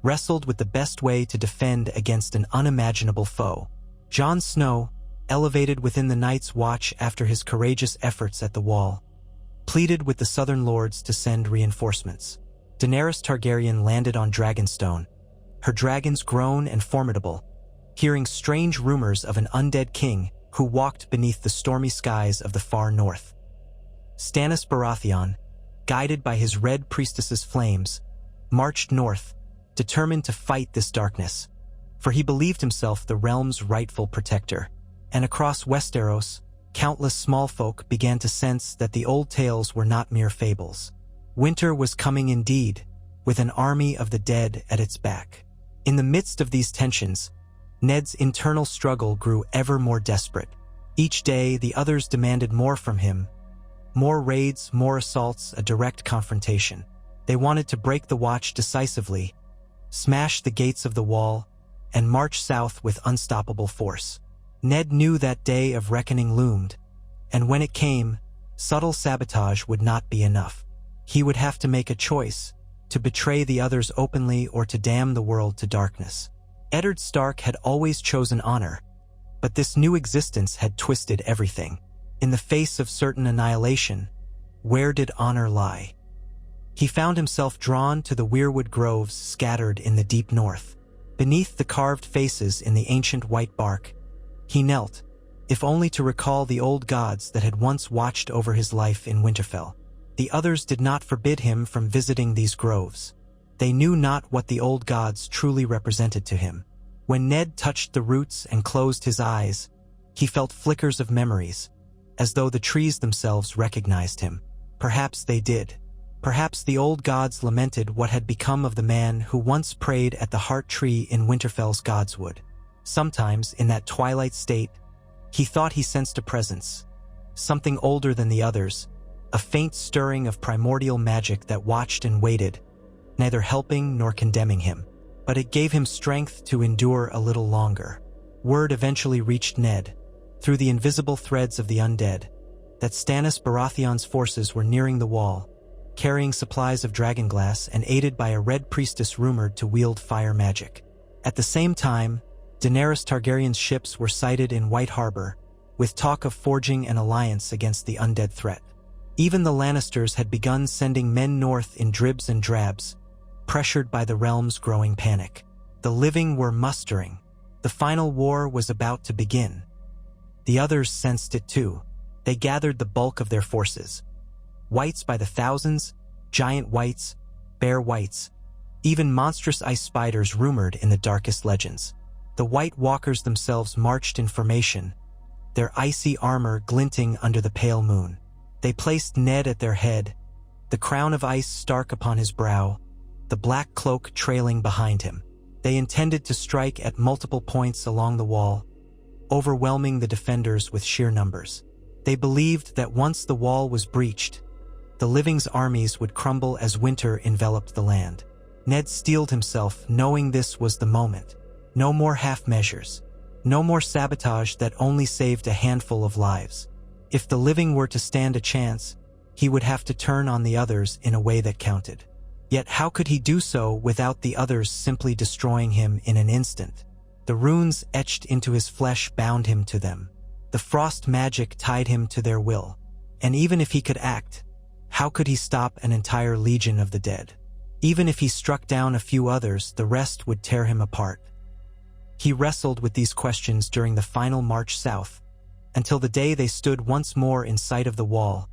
wrestled with the best way to defend against an unimaginable foe. Jon Snow, elevated within the Night's Watch after his courageous efforts at the Wall, pleaded with the Southern Lords to send reinforcements. Daenerys Targaryen landed on Dragonstone, her dragons grown and formidable, hearing strange rumors of an undead king who walked beneath the stormy skies of the far north. Stannis Baratheon, guided by his Red Priestess's flames, marched north, determined to fight this darkness, for he believed himself the realm's rightful protector. And across Westeros, countless small folk began to sense that the old tales were not mere fables. Winter was coming indeed, with an army of the dead at its back. In the midst of these tensions, Ned's internal struggle grew ever more desperate. Each day, the others demanded more from him. More raids, more assaults, a direct confrontation. They wanted to break the Watch decisively, smash the gates of the Wall, and march south with unstoppable force. Ned knew that day of reckoning loomed, and when it came, subtle sabotage would not be enough. He would have to make a choice, to betray the others openly or to damn the world to darkness. Eddard Stark had always chosen honor, but this new existence had twisted everything. In the face of certain annihilation, where did honor lie? He found himself drawn to the weirwood groves scattered in the deep north. Beneath the carved faces in the ancient white bark, he knelt, if only to recall the old gods that had once watched over his life in Winterfell. The others did not forbid him from visiting these groves. They knew not what the old gods truly represented to him. When Ned touched the roots and closed his eyes, he felt flickers of memories, as though the trees themselves recognized him. Perhaps they did. Perhaps the old gods lamented what had become of the man who once prayed at the heart tree in Winterfell's godswood. Sometimes, in that twilight state, he thought he sensed a presence, something older than the others, a faint stirring of primordial magic that watched and waited, neither helping nor condemning him. But it gave him strength to endure a little longer. Word eventually reached Ned, through the invisible threads of the undead, that Stannis Baratheon's forces were nearing the Wall, carrying supplies of dragonglass and aided by a Red Priestess rumored to wield fire magic. At the same time, Daenerys Targaryen's ships were sighted in White Harbor, with talk of forging an alliance against the undead threat. Even the Lannisters had begun sending men north in dribs and drabs, pressured by the realm's growing panic. The living were mustering. The final war was about to begin. The others sensed it too. They gathered the bulk of their forces. Whites by the thousands, giant whites, bear whites, even monstrous ice spiders rumored in the darkest legends. The White Walkers themselves marched in formation, their icy armor glinting under the pale moon. They placed Ned at their head, the crown of ice Stark upon his brow, the black cloak trailing behind him. They intended to strike at multiple points along the Wall, overwhelming the defenders with sheer numbers. They believed that once the Wall was breached, the living's armies would crumble as winter enveloped the land. Ned steeled himself, knowing this was the moment. No more half measures. No more sabotage that only saved a handful of lives. If the living were to stand a chance, he would have to turn on the others in a way that counted. Yet how could he do so without the others simply destroying him in an instant? The runes etched into his flesh bound him to them. The frost magic tied him to their will. And even if he could act, how could he stop an entire legion of the dead? Even if he struck down a few others, the rest would tear him apart. He wrestled with these questions during the final march south, until the day they stood once more in sight of the Wall,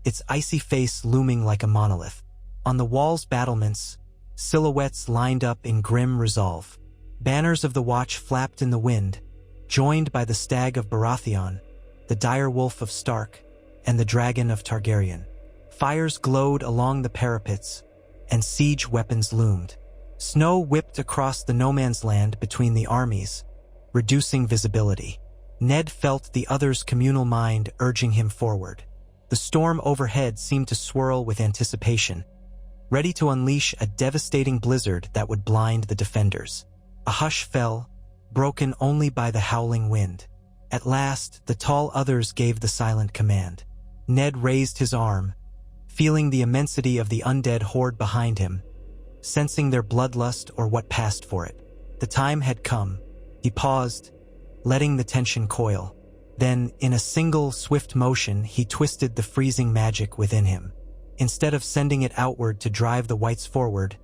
its icy face looming like a monolith. On the Wall's battlements, silhouettes lined up in grim resolve. Banners of the Watch flapped in the wind, joined by the Stag of Baratheon, the Dire Wolf of Stark, and the Dragon of Targaryen. Fires glowed along the parapets, and siege weapons loomed. Snow whipped across the no-man's land between the armies, reducing visibility. Ned felt the other's communal mind urging him forward. The storm overhead seemed to swirl with anticipation, ready to unleash a devastating blizzard that would blind the defenders. A hush fell, broken only by the howling wind. At last, the tall others gave the silent command. Ned raised his arm, feeling the immensity of the undead horde behind him, sensing their bloodlust or what passed for it. The time had come. He paused, letting the tension coil. Then, in a single, swift motion, he twisted the freezing magic within him. Instead of sending it outward to drive the whites forward,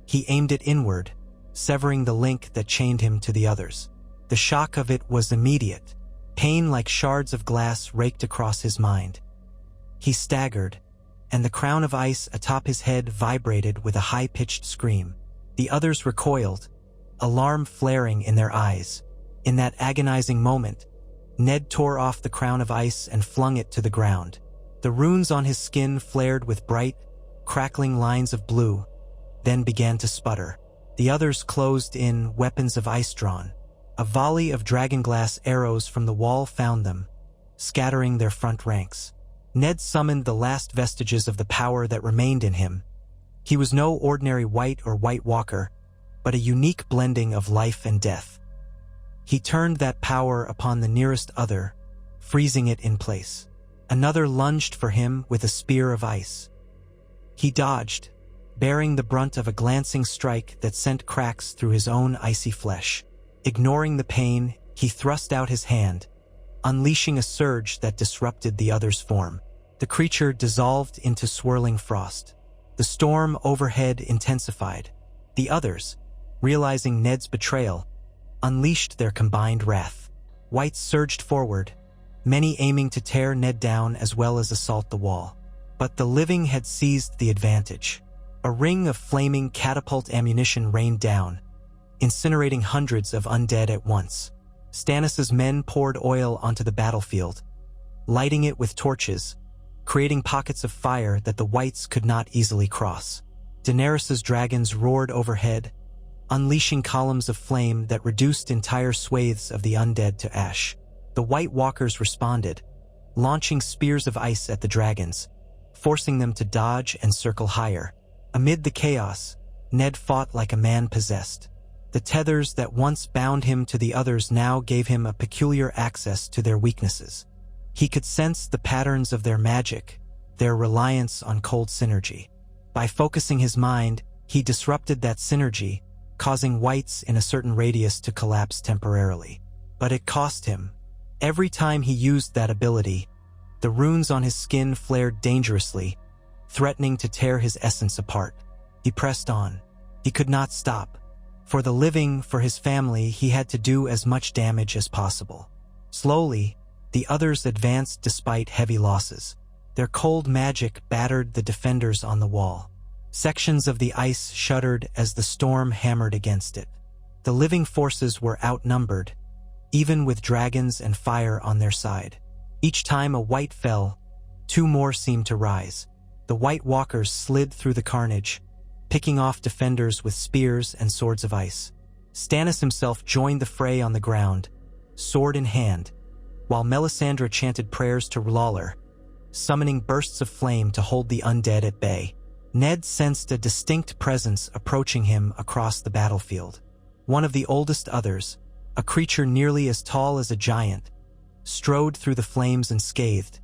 he aimed it inward, severing the link that chained him to the others. The shock of it was immediate. Pain like shards of glass raked across his mind. He staggered, and the crown of ice atop his head vibrated with a high-pitched scream. The others recoiled, alarm flaring in their eyes. In that agonizing moment, Ned tore off the crown of ice and flung it to the ground. The runes on his skin flared with bright, crackling lines of blue, then began to sputter. The others closed in, weapons of ice drawn. A volley of dragonglass arrows from the wall found them, scattering their front ranks. Ned summoned the last vestiges of the power that remained in him. He was no ordinary white or white walker, but a unique blending of life and death. He turned that power upon the nearest other, freezing it in place. Another lunged for him with a spear of ice. He dodged, bearing the brunt of a glancing strike that sent cracks through his own icy flesh. Ignoring the pain, he thrust out his hand, unleashing a surge that disrupted the other's form. The creature dissolved into swirling frost. The storm overhead intensified. The others, realizing Ned's betrayal, unleashed their combined wrath. Whites surged forward, many aiming to tear Ned down as well as assault the wall. But the living had seized the advantage. A ring of flaming catapult ammunition rained down, incinerating hundreds of undead at once. Stannis's men poured oil onto the battlefield, lighting it with torches, creating pockets of fire that the whites could not easily cross. Daenerys's dragons roared overhead, unleashing columns of flame that reduced entire swathes of the undead to ash. The White Walkers responded, launching spears of ice at the dragons, forcing them to dodge and circle higher. Amid the chaos, Ned fought like a man possessed. The tethers that once bound him to the others now gave him a peculiar access to their weaknesses. He could sense the patterns of their magic, their reliance on cold synergy. By focusing his mind, he disrupted that synergy, causing whites in a certain radius to collapse temporarily. But it cost him. Every time he used that ability, the runes on his skin flared dangerously, threatening to tear his essence apart. He pressed on. He could not stop. For the living, for his family, he had to do as much damage as possible. Slowly, the others advanced despite heavy losses. Their cold magic battered the defenders on the wall. Sections of the ice shuddered as the storm hammered against it. The living forces were outnumbered, even with dragons and fire on their side. Each time a white fell, two more seemed to rise. The White Walkers slid through the carnage, picking off defenders with spears and swords of ice. Stannis himself joined the fray on the ground, sword in hand, while Melisandre chanted prayers to Lawler, summoning bursts of flame to hold the undead at bay. Ned sensed a distinct presence approaching him across the battlefield. One of the oldest others, a creature nearly as tall as a giant, strode through the flames unscathed,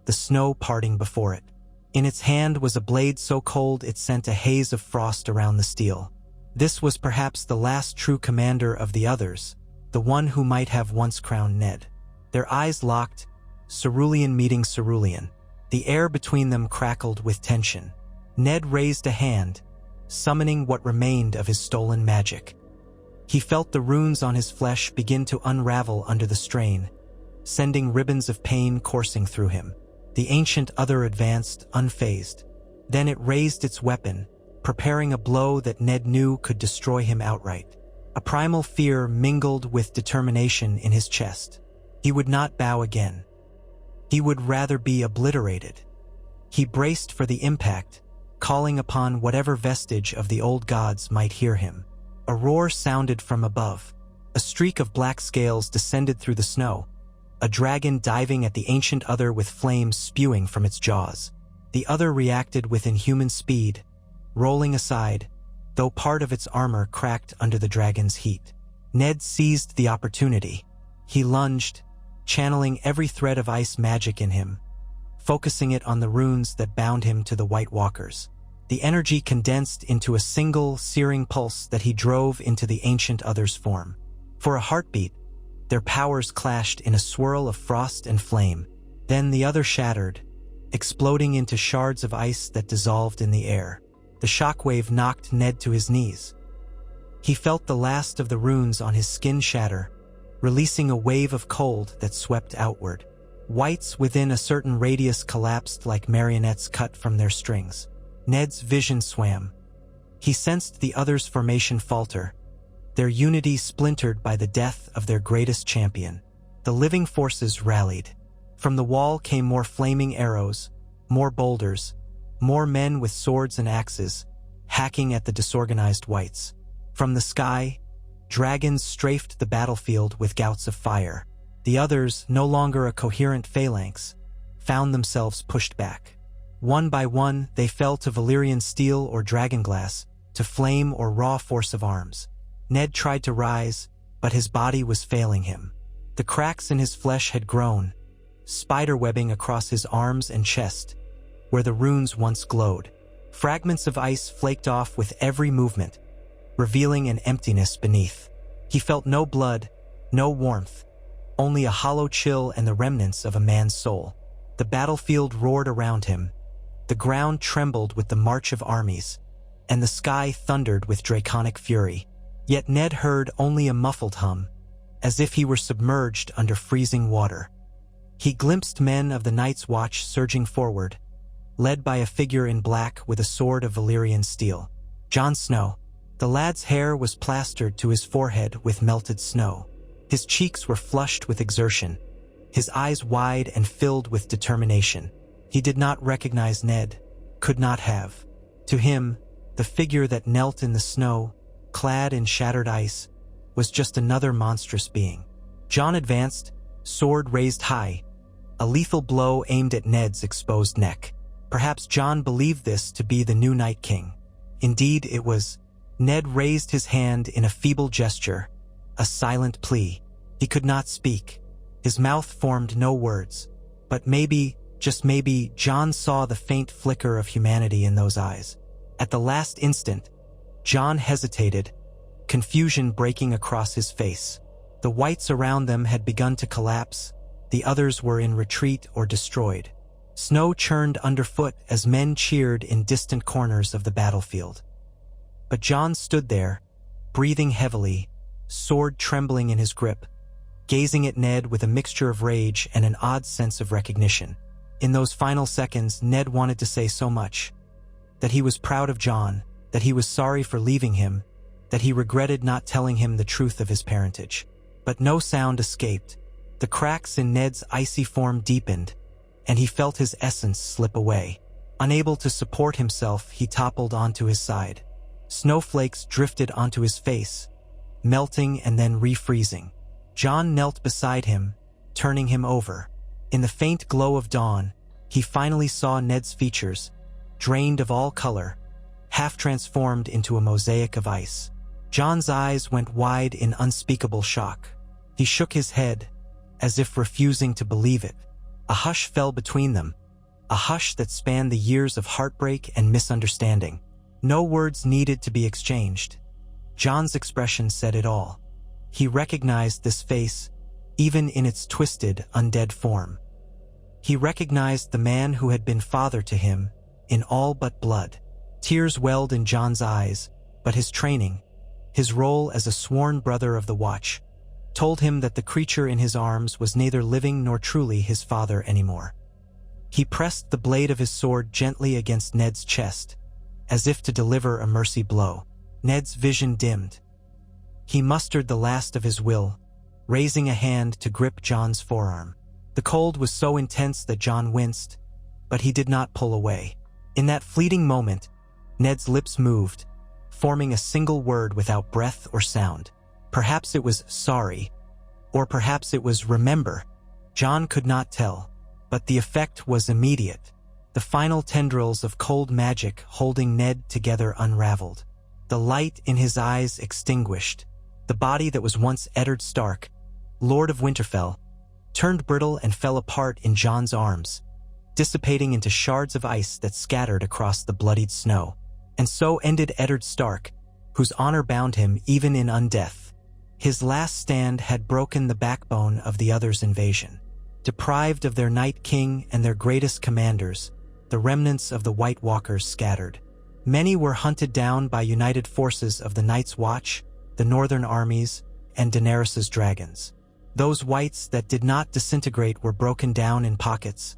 the snow parting before it. In its hand was a blade so cold it sent a haze of frost around the steel. This was perhaps the last true commander of the others, the one who might have once crowned Ned. Their eyes locked, cerulean meeting cerulean. The air between them crackled with tension. Ned raised a hand, summoning what remained of his stolen magic. He felt the runes on his flesh begin to unravel under the strain, sending ribbons of pain coursing through him. The ancient other advanced, unfazed. Then it raised its weapon, preparing a blow that Ned knew could destroy him outright. A primal fear mingled with determination in his chest. He would not bow again. He would rather be obliterated. He braced for the impact, calling upon whatever vestige of the old gods might hear him. A roar sounded from above. A streak of black scales descended through the snow, a dragon diving at the ancient other with flames spewing from its jaws. The other reacted with inhuman speed, rolling aside, though part of its armor cracked under the dragon's heat. Ned seized the opportunity. He lunged, channeling every thread of ice magic in him, focusing it on the runes that bound him to the White Walkers. the energy condensed into a single, searing pulse that he drove into the ancient other's form. For a heartbeat, their powers clashed in a swirl of frost and flame. Then the other shattered, exploding into shards of ice that dissolved in the air. The shockwave knocked Ned to his knees. He felt the last of the runes on his skin shatter, releasing a wave of cold that swept outward. Whites within a certain radius collapsed like marionettes cut from their strings. Ned's vision swam. He sensed the others' formation falter, their unity splintered by the death of their greatest champion. The living forces rallied. From the wall came more flaming arrows, more boulders, more men with swords and axes, hacking at the disorganized whites. From the sky, dragons strafed the battlefield with gouts of fire. The others, no longer a coherent phalanx, found themselves pushed back. One by one, they fell to Valyrian steel or dragonglass, to flame or raw force of arms. Ned tried to rise, but his body was failing him. The cracks in his flesh had grown, spiderwebbing across his arms and chest, where the runes once glowed. Fragments of ice flaked off with every movement, revealing an emptiness beneath. He felt no blood, no warmth, only a hollow chill and the remnants of a man's soul. The battlefield roared around him. The ground trembled with the march of armies, and the sky thundered with draconic fury. Yet Ned heard only a muffled hum, as if he were submerged under freezing water. He glimpsed men of the Night's Watch surging forward, led by a figure in black with a sword of Valyrian steel. Jon Snow. The lad's hair was plastered to his forehead with melted snow. His cheeks were flushed with exertion, his eyes wide and filled with determination. He did not recognize Ned, could not have. To him, the figure that knelt in the snow, clad in shattered ice, was just another monstrous being. Jon advanced, sword raised high, a lethal blow aimed at Ned's exposed neck. Perhaps Jon believed this to be the new Night King. Indeed, it was. Ned raised his hand in a feeble gesture, a silent plea. He could not speak. His mouth formed no words. But maybe, just maybe, Jon saw the faint flicker of humanity in those eyes. At the last instant, Jon hesitated, confusion breaking across his face. The whites around them had begun to collapse. The others were in retreat or destroyed. Snow churned underfoot as men cheered in distant corners of the battlefield. But Jon stood there, breathing heavily, sword trembling in his grip, gazing at Ned with a mixture of rage and an odd sense of recognition. In those final seconds, Ned wanted to say so much. That he was proud of Jon, that he was sorry for leaving him, that he regretted not telling him the truth of his parentage. But no sound escaped. The cracks in Ned's icy form deepened, and he felt his essence slip away. Unable to support himself, he toppled onto his side. Snowflakes drifted onto his face, melting and then refreezing. Jon knelt beside him, turning him over. In the faint glow of dawn, he finally saw Ned's features, drained of all color, half transformed into a mosaic of ice. Jon's eyes went wide in unspeakable shock. He shook his head, as if refusing to believe it. A hush fell between them, a hush that spanned the years of heartbreak and misunderstanding. No words needed to be exchanged. Jon's expression said it all. He recognized this face, even in its twisted, undead form. He recognized the man who had been father to him, in all but blood. Tears welled in Jon's eyes, but his training, his role as a sworn brother of the Watch, told him that the creature in his arms was neither living nor truly his father anymore. He pressed the blade of his sword gently against Ned's chest, as if to deliver a mercy blow. Ned's vision dimmed. He mustered the last of his will, raising a hand to grip Jon's forearm. The cold was so intense that Jon winced, but he did not pull away. In that fleeting moment, Ned's lips moved, forming a single word without breath or sound. Perhaps it was sorry, or perhaps it was remember. Jon could not tell, but the effect was immediate. The final tendrils of cold magic holding Ned together unraveled. The light in his eyes extinguished. The body that was once Eddard Stark, Lord of Winterfell, turned brittle and fell apart in Jon's arms, dissipating into shards of ice that scattered across the bloodied snow. And so ended Eddard Stark, whose honor bound him even in undeath. His last stand had broken the backbone of the others' invasion. Deprived of their Night King and their greatest commanders, the remnants of the White Walkers scattered. Many were hunted down by united forces of the Night's Watch, the Northern armies, and Daenerys's dragons. Those whites that did not disintegrate were broken down in pockets,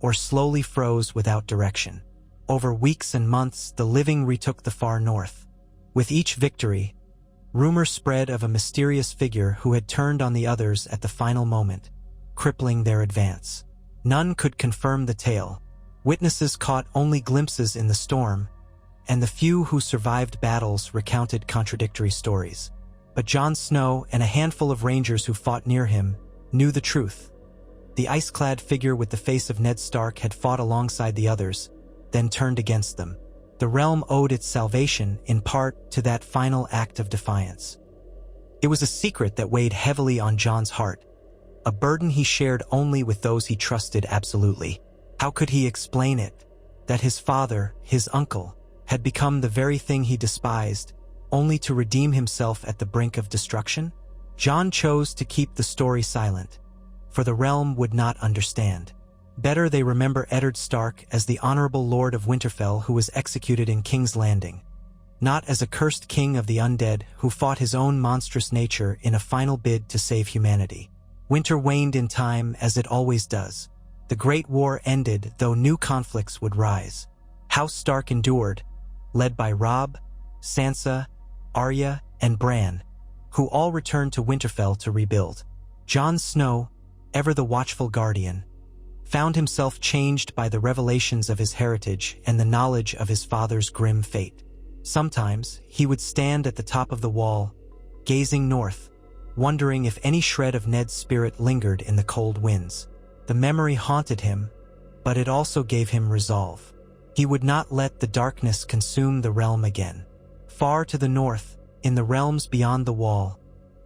or slowly froze without direction. Over weeks and months, the living retook the far north. With each victory, rumors spread of a mysterious figure who had turned on the others at the final moment, crippling their advance. None could confirm the tale. Witnesses caught only glimpses in the storm, and the few who survived battles recounted contradictory stories. But Jon Snow and a handful of rangers who fought near him knew the truth. The ice-clad figure with the face of Ned Stark had fought alongside the others, then turned against them. The realm owed its salvation, in part, to that final act of defiance. It was a secret that weighed heavily on Jon's heart, a burden he shared only with those he trusted absolutely. How could he explain it? That his father, his uncle, had become the very thing he despised, only to redeem himself at the brink of destruction? Jon chose to keep the story silent, for the realm would not understand. Better they remember Eddard Stark as the honorable Lord of Winterfell who was executed in King's Landing, not as a cursed king of the undead who fought his own monstrous nature in a final bid to save humanity. Winter waned in time, as it always does. The Great War ended, though new conflicts would rise. House Stark endured, led by Robb, Sansa, Arya, and Bran, who all returned to Winterfell to rebuild. Jon Snow, ever the watchful guardian, found himself changed by the revelations of his heritage and the knowledge of his father's grim fate. Sometimes he would stand at the top of the wall, gazing north, wondering if any shred of Ned's spirit lingered in the cold winds. The memory haunted him, but it also gave him resolve. He would not let the darkness consume the realm again. Far to the north, in the realms beyond the wall,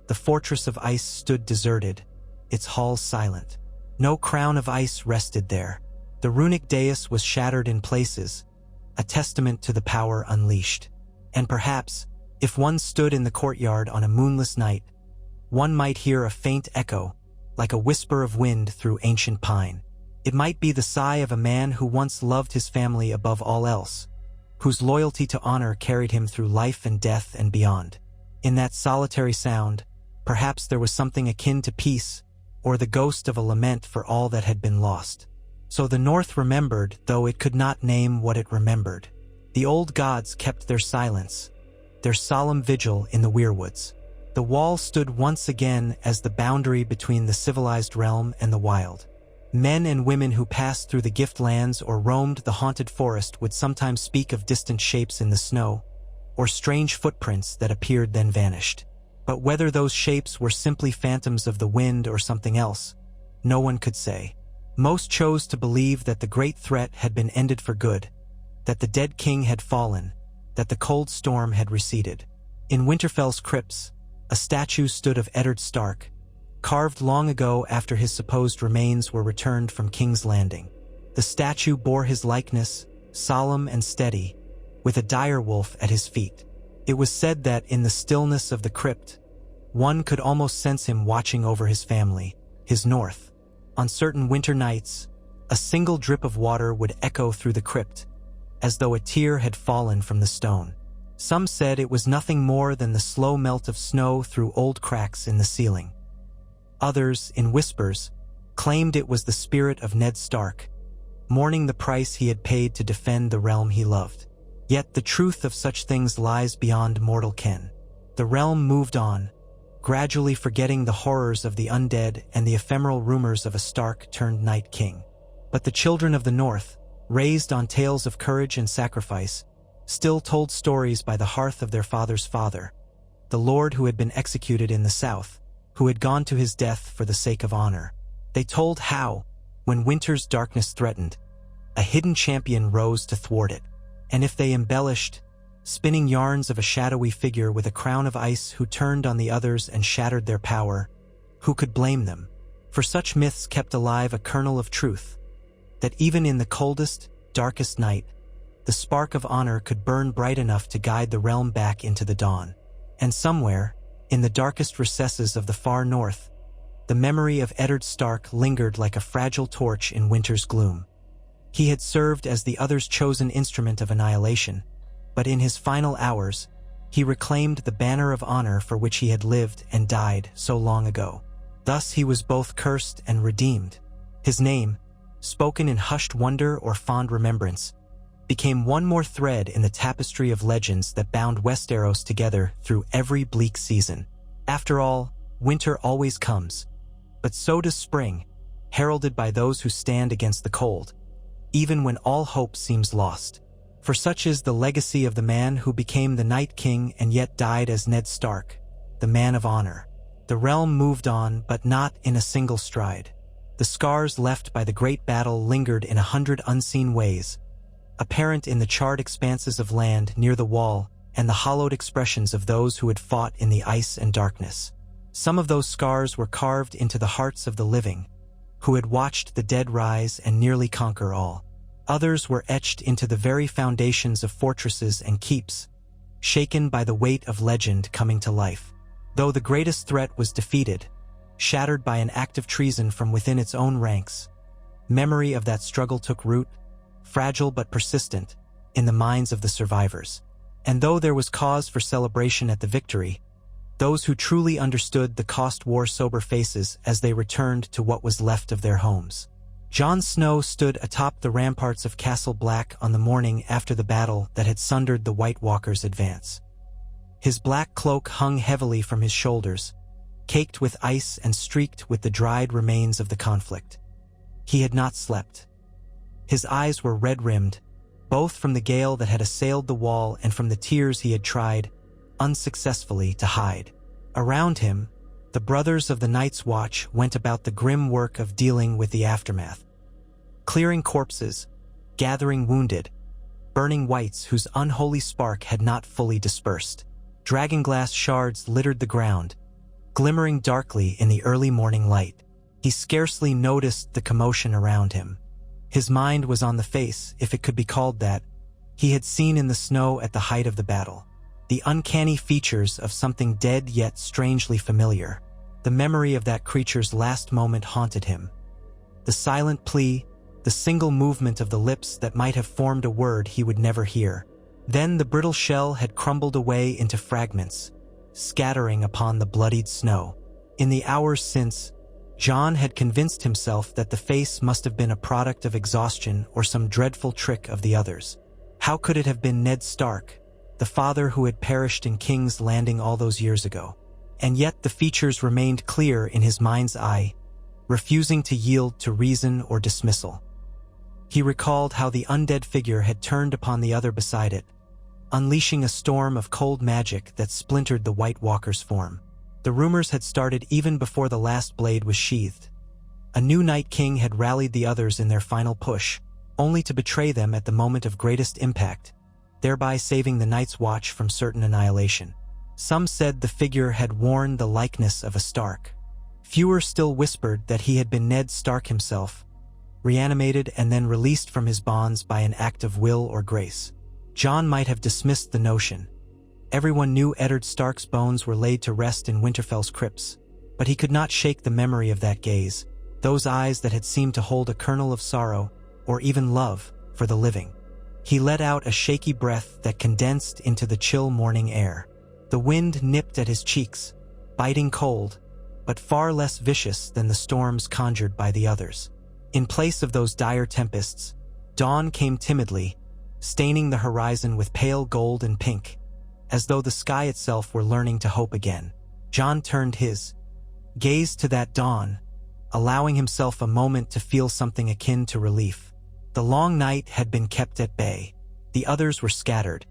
the fortress of ice stood deserted, its halls silent. No crown of ice rested there. The runic dais was shattered in places, a testament to the power unleashed. And perhaps, if one stood in the courtyard on a moonless night, one might hear a faint echo, like a whisper of wind through ancient pine. It might be the sigh of a man who once loved his family above all else, whose loyalty to honor carried him through life and death and beyond. In that solitary sound, perhaps there was something akin to peace, or the ghost of a lament for all that had been lost. So the North remembered, though it could not name what it remembered. The old gods kept their silence, their solemn vigil in the weirwoods. The wall stood once again as the boundary between the civilized realm and the wild. Men and women who passed through the gift lands or roamed the haunted forest would sometimes speak of distant shapes in the snow, or strange footprints that appeared then vanished. But whether those shapes were simply phantoms of the wind or something else, no one could say. Most chose to believe that the great threat had been ended for good, that the dead king had fallen, that the cold storm had receded. In Winterfell's crypts, a statue stood of Eddard Stark, carved long ago after his supposed remains were returned from King's Landing. The statue bore his likeness, solemn and steady, with a dire wolf at his feet. It was said that in the stillness of the crypt, one could almost sense him watching over his family, his north. On certain winter nights, a single drip of water would echo through the crypt, as though a tear had fallen from the stone. Some said it was nothing more than the slow melt of snow through old cracks in the ceiling. Others, in whispers, claimed it was the spirit of Ned Stark, mourning the price he had paid to defend the realm he loved. Yet the truth of such things lies beyond mortal ken. The realm moved on, gradually forgetting the horrors of the undead and the ephemeral rumors of a Stark-turned-Night King. But the children of the North, raised on tales of courage and sacrifice, still told stories by the hearth of their father's father, the lord who had been executed in the South, who had gone to his death for the sake of honor. They told how, when winter's darkness threatened, a hidden champion rose to thwart it. And if they embellished, spinning yarns of a shadowy figure with a crown of ice who turned on the others and shattered their power, who could blame them? For such myths kept alive a kernel of truth, that even in the coldest, darkest night, the spark of honor could burn bright enough to guide the realm back into the dawn. And somewhere, in the darkest recesses of the far north, the memory of Ned Stark lingered like a fragile torch in winter's gloom. He had served as the others' chosen instrument of annihilation, but in his final hours, he reclaimed the banner of honor for which he had lived and died so long ago. Thus he was both cursed and redeemed. His name, spoken in hushed wonder or fond remembrance, became one more thread in the tapestry of legends that bound Westeros together through every bleak season. After all, winter always comes, but so does spring, heralded by those who stand against the cold, even when all hope seems lost. For such is the legacy of the man who became the Night King and yet died as Ned Stark, the man of honor. The realm moved on, but not in a single stride. The scars left by the great battle lingered in 100 unseen ways, apparent in the charred expanses of land near the wall and the hollowed expressions of those who had fought in the ice and darkness. Some of those scars were carved into the hearts of the living, who had watched the dead rise and nearly conquer all. Others were etched into the very foundations of fortresses and keeps, shaken by the weight of legend coming to life. Though the greatest threat was defeated, shattered by an act of treason from within its own ranks, memory of that struggle took root, fragile but persistent, in the minds of the survivors. And though there was cause for celebration at the victory, those who truly understood the cost wore sober faces as they returned to what was left of their homes. Jon Snow stood atop the ramparts of Castle Black on the morning after the battle that had sundered the White Walkers' advance. His black cloak hung heavily from his shoulders, caked with ice and streaked with the dried remains of the conflict. He had not slept. His eyes were red-rimmed, both from the gale that had assailed the wall and from the tears he had tried, unsuccessfully, to hide. Around him, the brothers of the Night's Watch went about the grim work of dealing with the aftermath. Clearing corpses, gathering wounded, burning wights whose unholy spark had not fully dispersed. Dragonglass shards littered the ground, glimmering darkly in the early morning light. He scarcely noticed the commotion around him. His mind was on the face, if it could be called that, he had seen in the snow at the height of the battle. The uncanny features of something dead yet strangely familiar. The memory of that creature's last moment haunted him. The silent plea, the single movement of the lips that might have formed a word he would never hear. Then the brittle shell had crumbled away into fragments, scattering upon the bloodied snow. In the hours since, Jon had convinced himself that the face must have been a product of exhaustion or some dreadful trick of the others. How could it have been Ned Stark, the father who had perished in King's Landing all those years ago? And yet the features remained clear in his mind's eye, refusing to yield to reason or dismissal. He recalled how the undead figure had turned upon the other beside it, unleashing a storm of cold magic that splintered the White Walker's form. The rumors had started even before the last blade was sheathed. A new Night King had rallied the others in their final push, only to betray them at the moment of greatest impact, thereby saving the Night's Watch from certain annihilation. Some said the figure had worn the likeness of a Stark. Fewer still whispered that he had been Ned Stark himself, reanimated and then released from his bonds by an act of will or grace. Jon might have dismissed the notion. Everyone knew Eddard Stark's bones were laid to rest in Winterfell's crypts, but he could not shake the memory of that gaze, those eyes that had seemed to hold a kernel of sorrow, or even love, for the living. He let out a shaky breath that condensed into the chill morning air. The wind nipped at his cheeks, biting cold, but far less vicious than the storms conjured by the others. In place of those dire tempests, dawn came timidly, staining the horizon with pale gold and pink, as though the sky itself were learning to hope again. Jon turned his gaze to that dawn, allowing himself a moment to feel something akin to relief. The long night had been kept at bay. The others were scattered,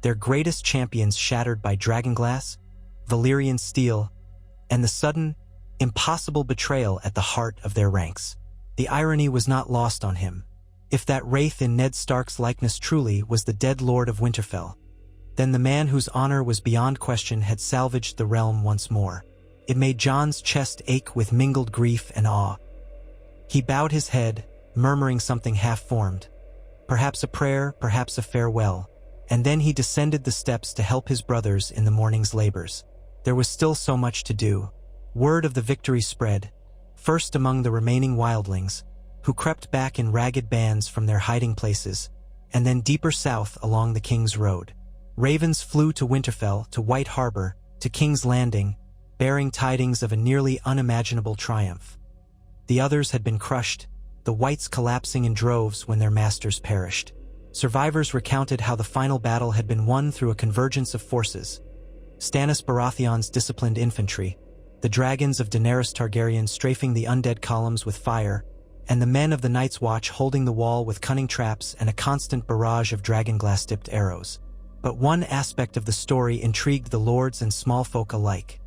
their greatest champions shattered by dragonglass, Valyrian steel, and the sudden, impossible betrayal at the heart of their ranks. The irony was not lost on him. If that wraith in Ned Stark's likeness truly was the dead Lord of Winterfell, then the man whose honor was beyond question had salvaged the realm once more. It made Jon's chest ache with mingled grief and awe. He bowed his head, murmuring something half-formed. perhaps a prayer, perhaps a farewell, and then he descended the steps to help his brothers in the morning's labors. There was still so much to do. Word of the victory spread, first among the remaining wildlings, who crept back in ragged bands from their hiding places, and then deeper south along the King's Road. Ravens flew to Winterfell, to White Harbor, to King's Landing, bearing tidings of a nearly unimaginable triumph. The others had been crushed, the whites collapsing in droves when their masters perished. Survivors recounted how the final battle had been won through a convergence of forces. Stannis Baratheon's disciplined infantry, the dragons of Daenerys Targaryen strafing the undead columns with fire, and the men of the Night's Watch holding the wall with cunning traps and a constant barrage of dragonglass-tipped arrows. But one aspect of the story intrigued the lords and small folk alike.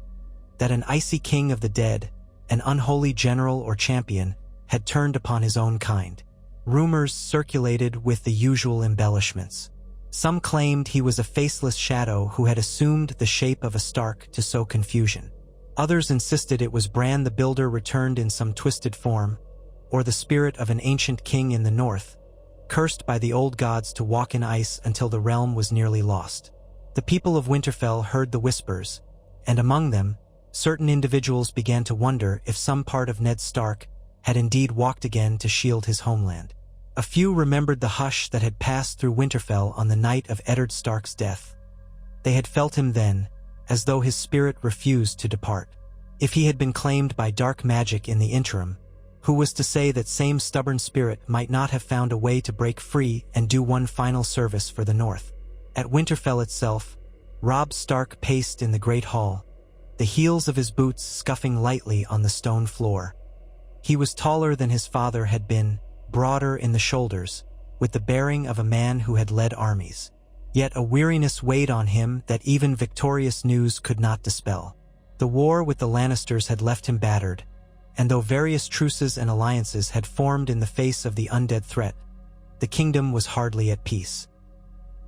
That an icy king of the dead, an unholy general or champion, had turned upon his own kind. Rumors circulated with the usual embellishments. Some claimed he was a faceless shadow who had assumed the shape of a Stark to sow confusion. Others insisted it was Bran the Builder returned in some twisted form, or the spirit of an ancient king in the north, cursed by the old gods to walk in ice until the realm was nearly lost. The people of Winterfell heard the whispers, and among them, certain individuals began to wonder if some part of Ned Stark had indeed walked again to shield his homeland. A few remembered the hush that had passed through Winterfell on the night of Eddard Stark's death. They had felt him then, as though his spirit refused to depart. If he had been claimed by dark magic in the interim, who was to say that same stubborn spirit might not have found a way to break free and do one final service for the North? At Winterfell itself, Robb Stark paced in the great hall, the heels of his boots scuffing lightly on the stone floor. He was taller than his father had been, broader in the shoulders, with the bearing of a man who had led armies. Yet a weariness weighed on him that even victorious news could not dispel. The war with the Lannisters had left him battered, and though various truces and alliances had formed in the face of the undead threat, the kingdom was hardly at peace.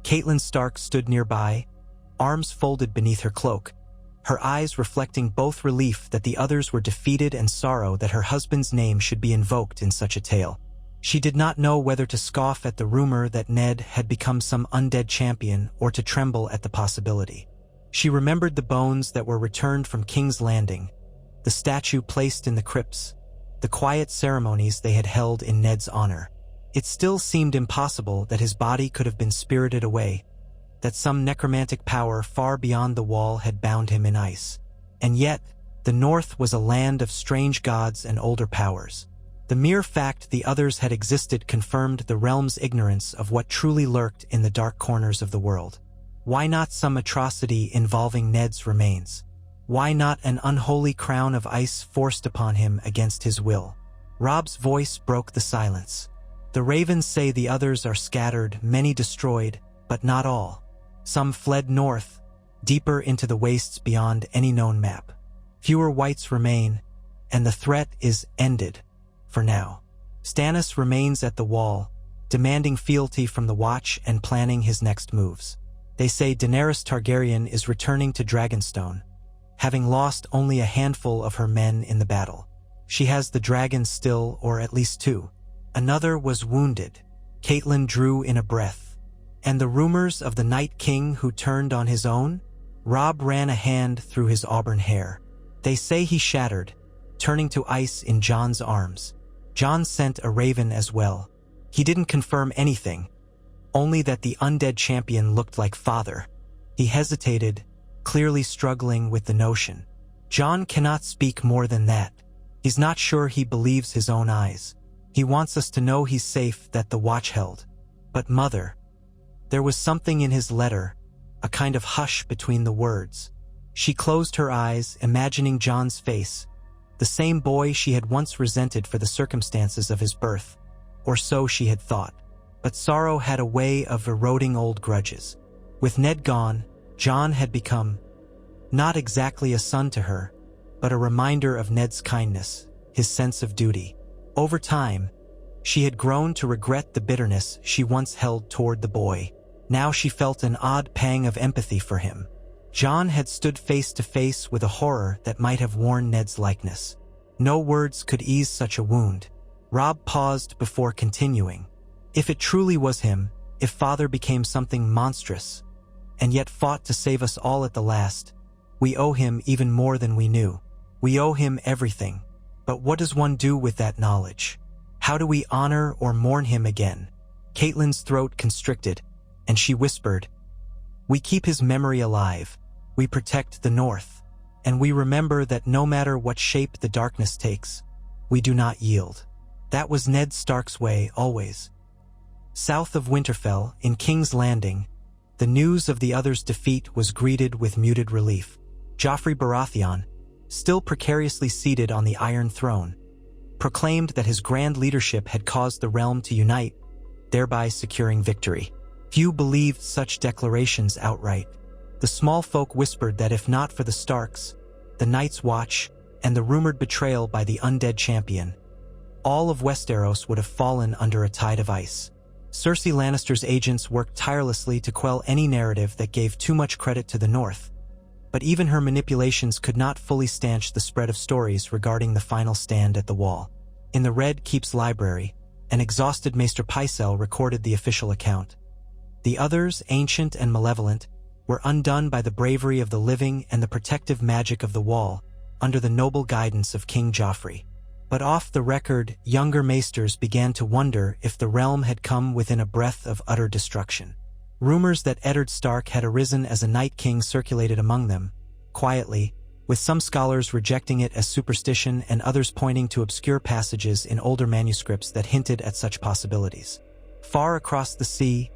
Catelyn Stark stood nearby, arms folded beneath her cloak, her eyes reflecting both relief that the others were defeated and sorrow that her husband's name should be invoked in such a tale. She did not know whether to scoff at the rumor that Ned had become some undead champion or to tremble at the possibility. She remembered the bones that were returned from King's Landing, the statue placed in the crypts, the quiet ceremonies they had held in Ned's honor. It still seemed impossible that his body could have been spirited away, that some necromantic power far beyond the wall had bound him in ice. And yet, the North was a land of strange gods and older powers. The mere fact the others had existed confirmed the realm's ignorance of what truly lurked in the dark corners of the world. Why not some atrocity involving Ned's remains? Why not an unholy crown of ice forced upon him against his will? Robb's voice broke the silence. The ravens say the others are scattered, many destroyed, but not all. Some fled north, deeper into the wastes beyond any known map. Fewer whites remain, and the threat is ended, for now. Stannis remains at the wall, demanding fealty from the Watch and planning his next moves. They say Daenerys Targaryen is returning to Dragonstone, having lost only a handful of her men in the battle. She has the dragons still, or at least two. Another was wounded. Catelyn drew in a breath. And the rumors of the Night King who turned on his own? Robb ran a hand through his auburn hair. They say he shattered, turning to ice in Jon's arms. Jon sent a raven as well. He didn't confirm anything, only that the undead champion looked like father. He hesitated, clearly struggling with the notion. Jon cannot speak more than that. He's not sure he believes his own eyes. He wants us to know he's safe, that the Watch held. But Mother... There was something in his letter, a kind of hush between the words. She closed her eyes, imagining Jon's face, the same boy she had once resented for the circumstances of his birth, or so she had thought. But sorrow had a way of eroding old grudges. With Ned gone, Jon had become not exactly a son to her, but a reminder of Ned's kindness, his sense of duty. Over time, she had grown to regret the bitterness she once held toward the boy. Now she felt an odd pang of empathy for him. Jon had stood face to face with a horror that might have worn Ned's likeness. No words could ease such a wound. Robb paused before continuing. If it truly was him, if Father became something monstrous, and yet fought to save us all at the last, we owe him even more than we knew. We owe him everything. But what does one do with that knowledge? How do we honor or mourn him again? Caitlyn's throat constricted, and she whispered, "We keep his memory alive. We protect the North. And we remember that no matter what shape the darkness takes, we do not yield." That was Ned Stark's way, always. South of Winterfell, in King's Landing, the news of the others' defeat was greeted with muted relief. Joffrey Baratheon, still precariously seated on the Iron Throne, proclaimed that his grand leadership had caused the realm to unite, thereby securing victory. Few believed such declarations outright. The small folk whispered that if not for the Starks, the Night's Watch, and the rumored betrayal by the undead champion, all of Westeros would have fallen under a tide of ice. Cersei Lannister's agents worked tirelessly to quell any narrative that gave too much credit to the North, but even her manipulations could not fully stanch the spread of stories regarding the final stand at the Wall. In the Red Keep's library, an exhausted Maester Pycelle recorded the official account. The others, ancient and malevolent, were undone by the bravery of the living and the protective magic of the Wall, under the noble guidance of King Joffrey. But off the record, younger maesters began to wonder if the realm had come within a breath of utter destruction. Rumors that Eddard Stark had arisen as a Night King circulated among them, quietly, with some scholars rejecting it as superstition and others pointing to obscure passages in older manuscripts that hinted at such possibilities. Far across the sea,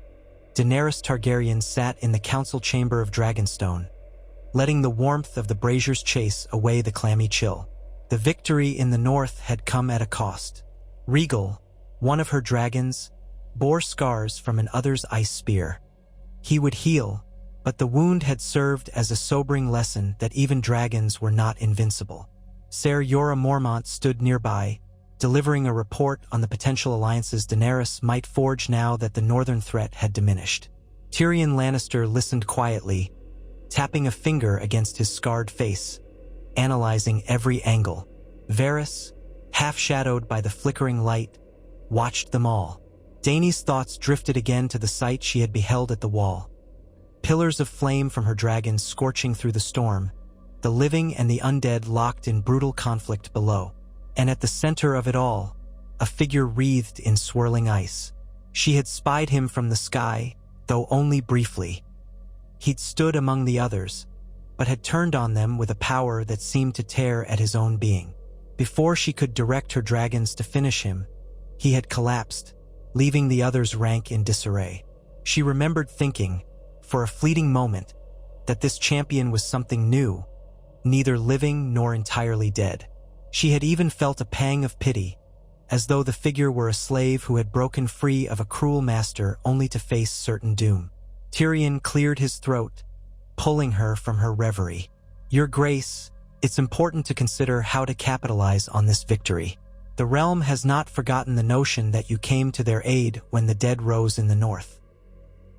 Daenerys Targaryen sat in the council chamber of Dragonstone, letting the warmth of the braziers chase away the clammy chill. The victory in the north had come at a cost. Rhaegal, one of her dragons, bore scars from an other's ice spear. He would heal, but the wound had served as a sobering lesson that even dragons were not invincible. Ser Jorah Mormont stood nearby, delivering a report on the potential alliances Daenerys might forge now that the northern threat had diminished. Tyrion Lannister listened quietly, tapping a finger against his scarred face, analyzing every angle. Varys, half-shadowed by the flickering light, watched them all. Dany's thoughts drifted again to the sight she had beheld at the Wall. Pillars of flame from her dragons scorching through the storm, the living and the undead locked in brutal conflict below. And at the center of it all, a figure wreathed in swirling ice. She had spied him from the sky, though only briefly. He'd stood among the others, but had turned on them with a power that seemed to tear at his own being. Before she could direct her dragons to finish him, he had collapsed, leaving the others rank in disarray. She remembered thinking, for a fleeting moment, that this champion was something new, neither living nor entirely dead. She had even felt a pang of pity, as though the figure were a slave who had broken free of a cruel master only to face certain doom. Tyrion cleared his throat, pulling her from her reverie. "Your Grace, it's important to consider how to capitalize on this victory. The realm has not forgotten the notion that you came to their aid when the dead rose in the north.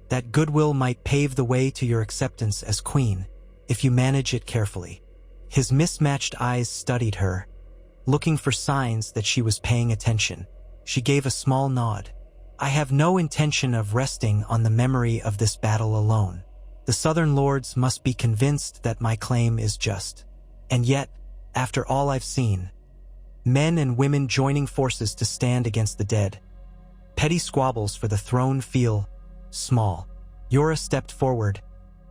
That goodwill might pave the way to your acceptance as queen, if you manage it carefully." His mismatched eyes studied her, looking for signs that she was paying attention. She gave a small nod. "I have no intention of resting on the memory of this battle alone. The Southern Lords must be convinced that my claim is just. And yet, after all I've seen, men and women joining forces to stand against the dead, petty squabbles for the throne feel small." Jorah stepped forward,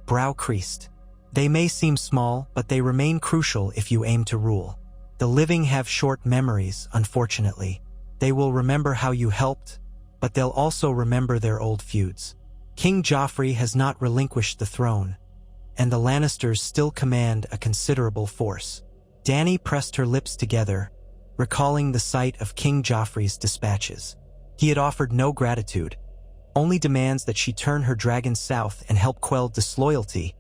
brow creased. "They may seem small, but they remain crucial if you aim to rule. The living have short memories, unfortunately. They will remember how you helped, but they'll also remember their old feuds. King Joffrey has not relinquished the throne, and the Lannisters still command a considerable force." Dany pressed her lips together, recalling the sight of King Joffrey's dispatches. He had offered no gratitude, only demands that she turn her dragons south and help quell disloyalty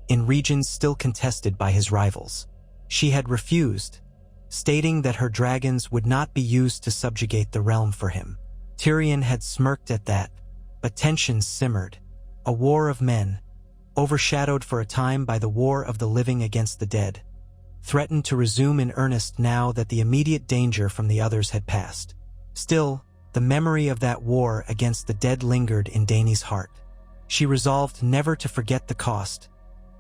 in regions still contested by his rivals. She had refused, stating that her dragons would not be used to subjugate the realm for him. Tyrion had smirked at that, but tensions simmered. A war of men, overshadowed for a time by the war of the living against the dead, threatened to resume in earnest now that the immediate danger from the others had passed. Still, The memory of that war against the dead lingered in Dany's heart. She resolved never to forget the cost,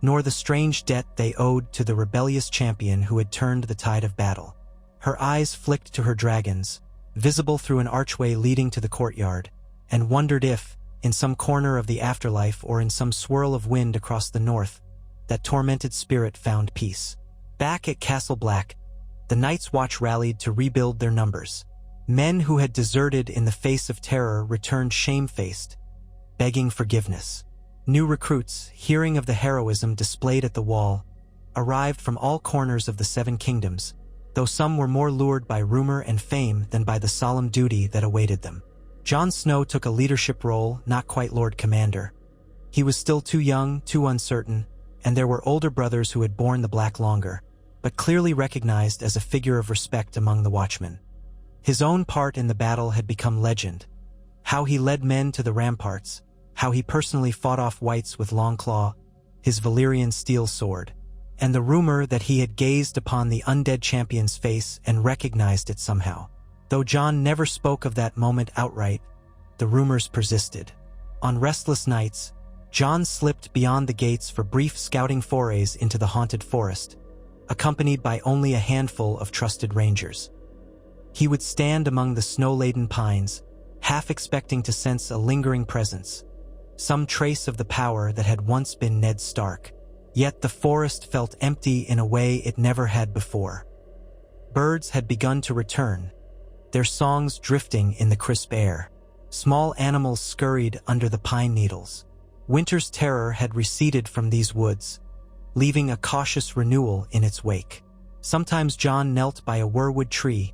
nor the strange debt they owed to the rebellious champion who had turned the tide of battle. Her eyes flicked to her dragons, visible through an archway leading to the courtyard, and wondered if, in some corner of the afterlife or in some swirl of wind across the north, that tormented spirit found peace. Back at Castle Black, the Night's Watch rallied to rebuild their numbers. Men who had deserted in the face of terror returned shamefaced, begging forgiveness. New recruits, hearing of the heroism displayed at the wall, arrived from all corners of the Seven Kingdoms, though some were more lured by rumor and fame than by the solemn duty that awaited them. Jon Snow took a leadership role, not quite Lord Commander. He was still too young, too uncertain, and there were older brothers who had borne the Black longer, but clearly recognized as a figure of respect among the Watchmen. His own part in the battle had become legend. How he led men to the ramparts, how he personally fought off wights with Longclaw, his Valyrian steel sword, and the rumor that he had gazed upon the undead champion's face and recognized it somehow. Though Jon never spoke of that moment outright, the rumors persisted. On restless nights, Jon slipped beyond the gates for brief scouting forays into the haunted forest, accompanied by only a handful of trusted rangers. He would stand among the snow-laden pines, half expecting to sense a lingering presence, some trace of the power that had once been Ned Stark. Yet the forest felt empty in a way it never had before. Birds had begun to return, their songs drifting in the crisp air. Small animals scurried under the pine needles. Winter's terror had receded from these woods, leaving a cautious renewal in its wake. Sometimes Jon knelt by a weirwood tree,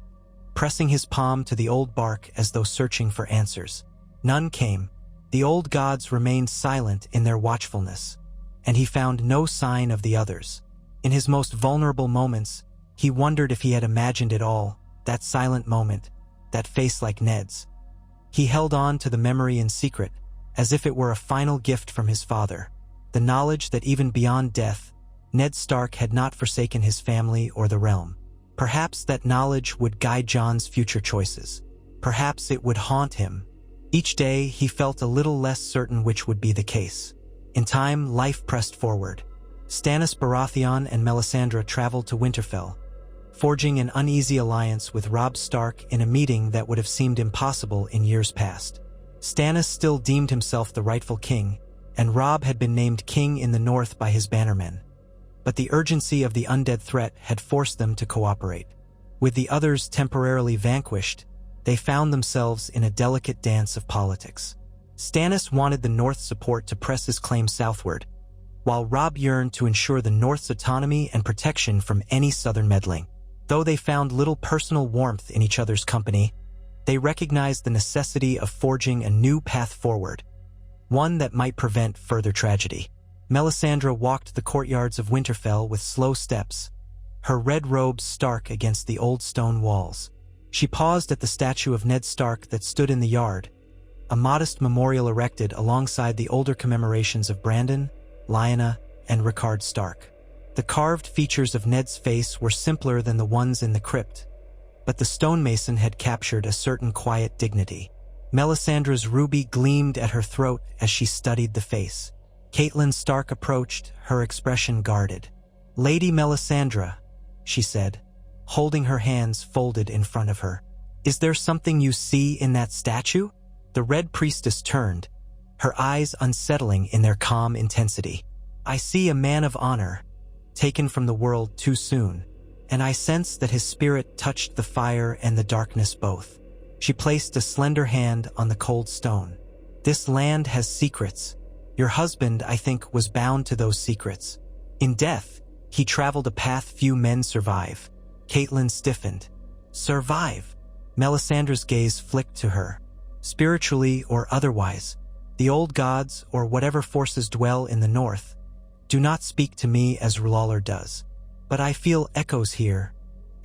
pressing his palm to the old bark as though searching for answers. None came. The old gods remained silent in their watchfulness, and he found no sign of the others. In his most vulnerable moments, he wondered if he had imagined it all, that silent moment, that face like Ned's. He held on to the memory in secret, as if it were a final gift from his father, the knowledge that even beyond death, Ned Stark had not forsaken his family or the realm. Perhaps that knowledge would guide Jon's future choices. Perhaps it would haunt him. Each day, he felt a little less certain which would be the case. In time, life pressed forward. Stannis Baratheon and Melisandre traveled to Winterfell, forging an uneasy alliance with Robb Stark in a meeting that would have seemed impossible in years past. Stannis still deemed himself the rightful king, and Robb had been named king in the north by his bannermen. But the urgency of the undead threat had forced them to cooperate. With the others temporarily vanquished, they found themselves in a delicate dance of politics. Stannis wanted the North's support to press his claim southward, while Robb yearned to ensure the North's autonomy and protection from any southern meddling. Though they found little personal warmth in each other's company, they recognized the necessity of forging a new path forward, one that might prevent further tragedy. Melisandre walked the courtyards of Winterfell with slow steps, her red robes stark against the old stone walls. She paused at the statue of Ned Stark that stood in the yard, a modest memorial erected alongside the older commemorations of Brandon, Lyanna, and Rickard Stark. The carved features of Ned's face were simpler than the ones in the crypt, but the stonemason had captured a certain quiet dignity. Melisandre's ruby gleamed at her throat as she studied the face. Catelyn Stark approached, her expression guarded. "Lady Melisandre," she said, holding her hands folded in front of her. "Is there something you see in that statue?" The Red Priestess turned, her eyes unsettling in their calm intensity. "I see a man of honor, taken from the world too soon, and I sense that his spirit touched the fire and the darkness both." She placed a slender hand on the cold stone. "This land has secrets. Your husband, I think, was bound to those secrets. In death, he traveled a path few men survive." Catelyn stiffened. "Survive?" Melisandre's gaze flicked to her. "Spiritually or otherwise, the old gods, or whatever forces dwell in the north, do not speak to me as R'hllor does. But I feel echoes here,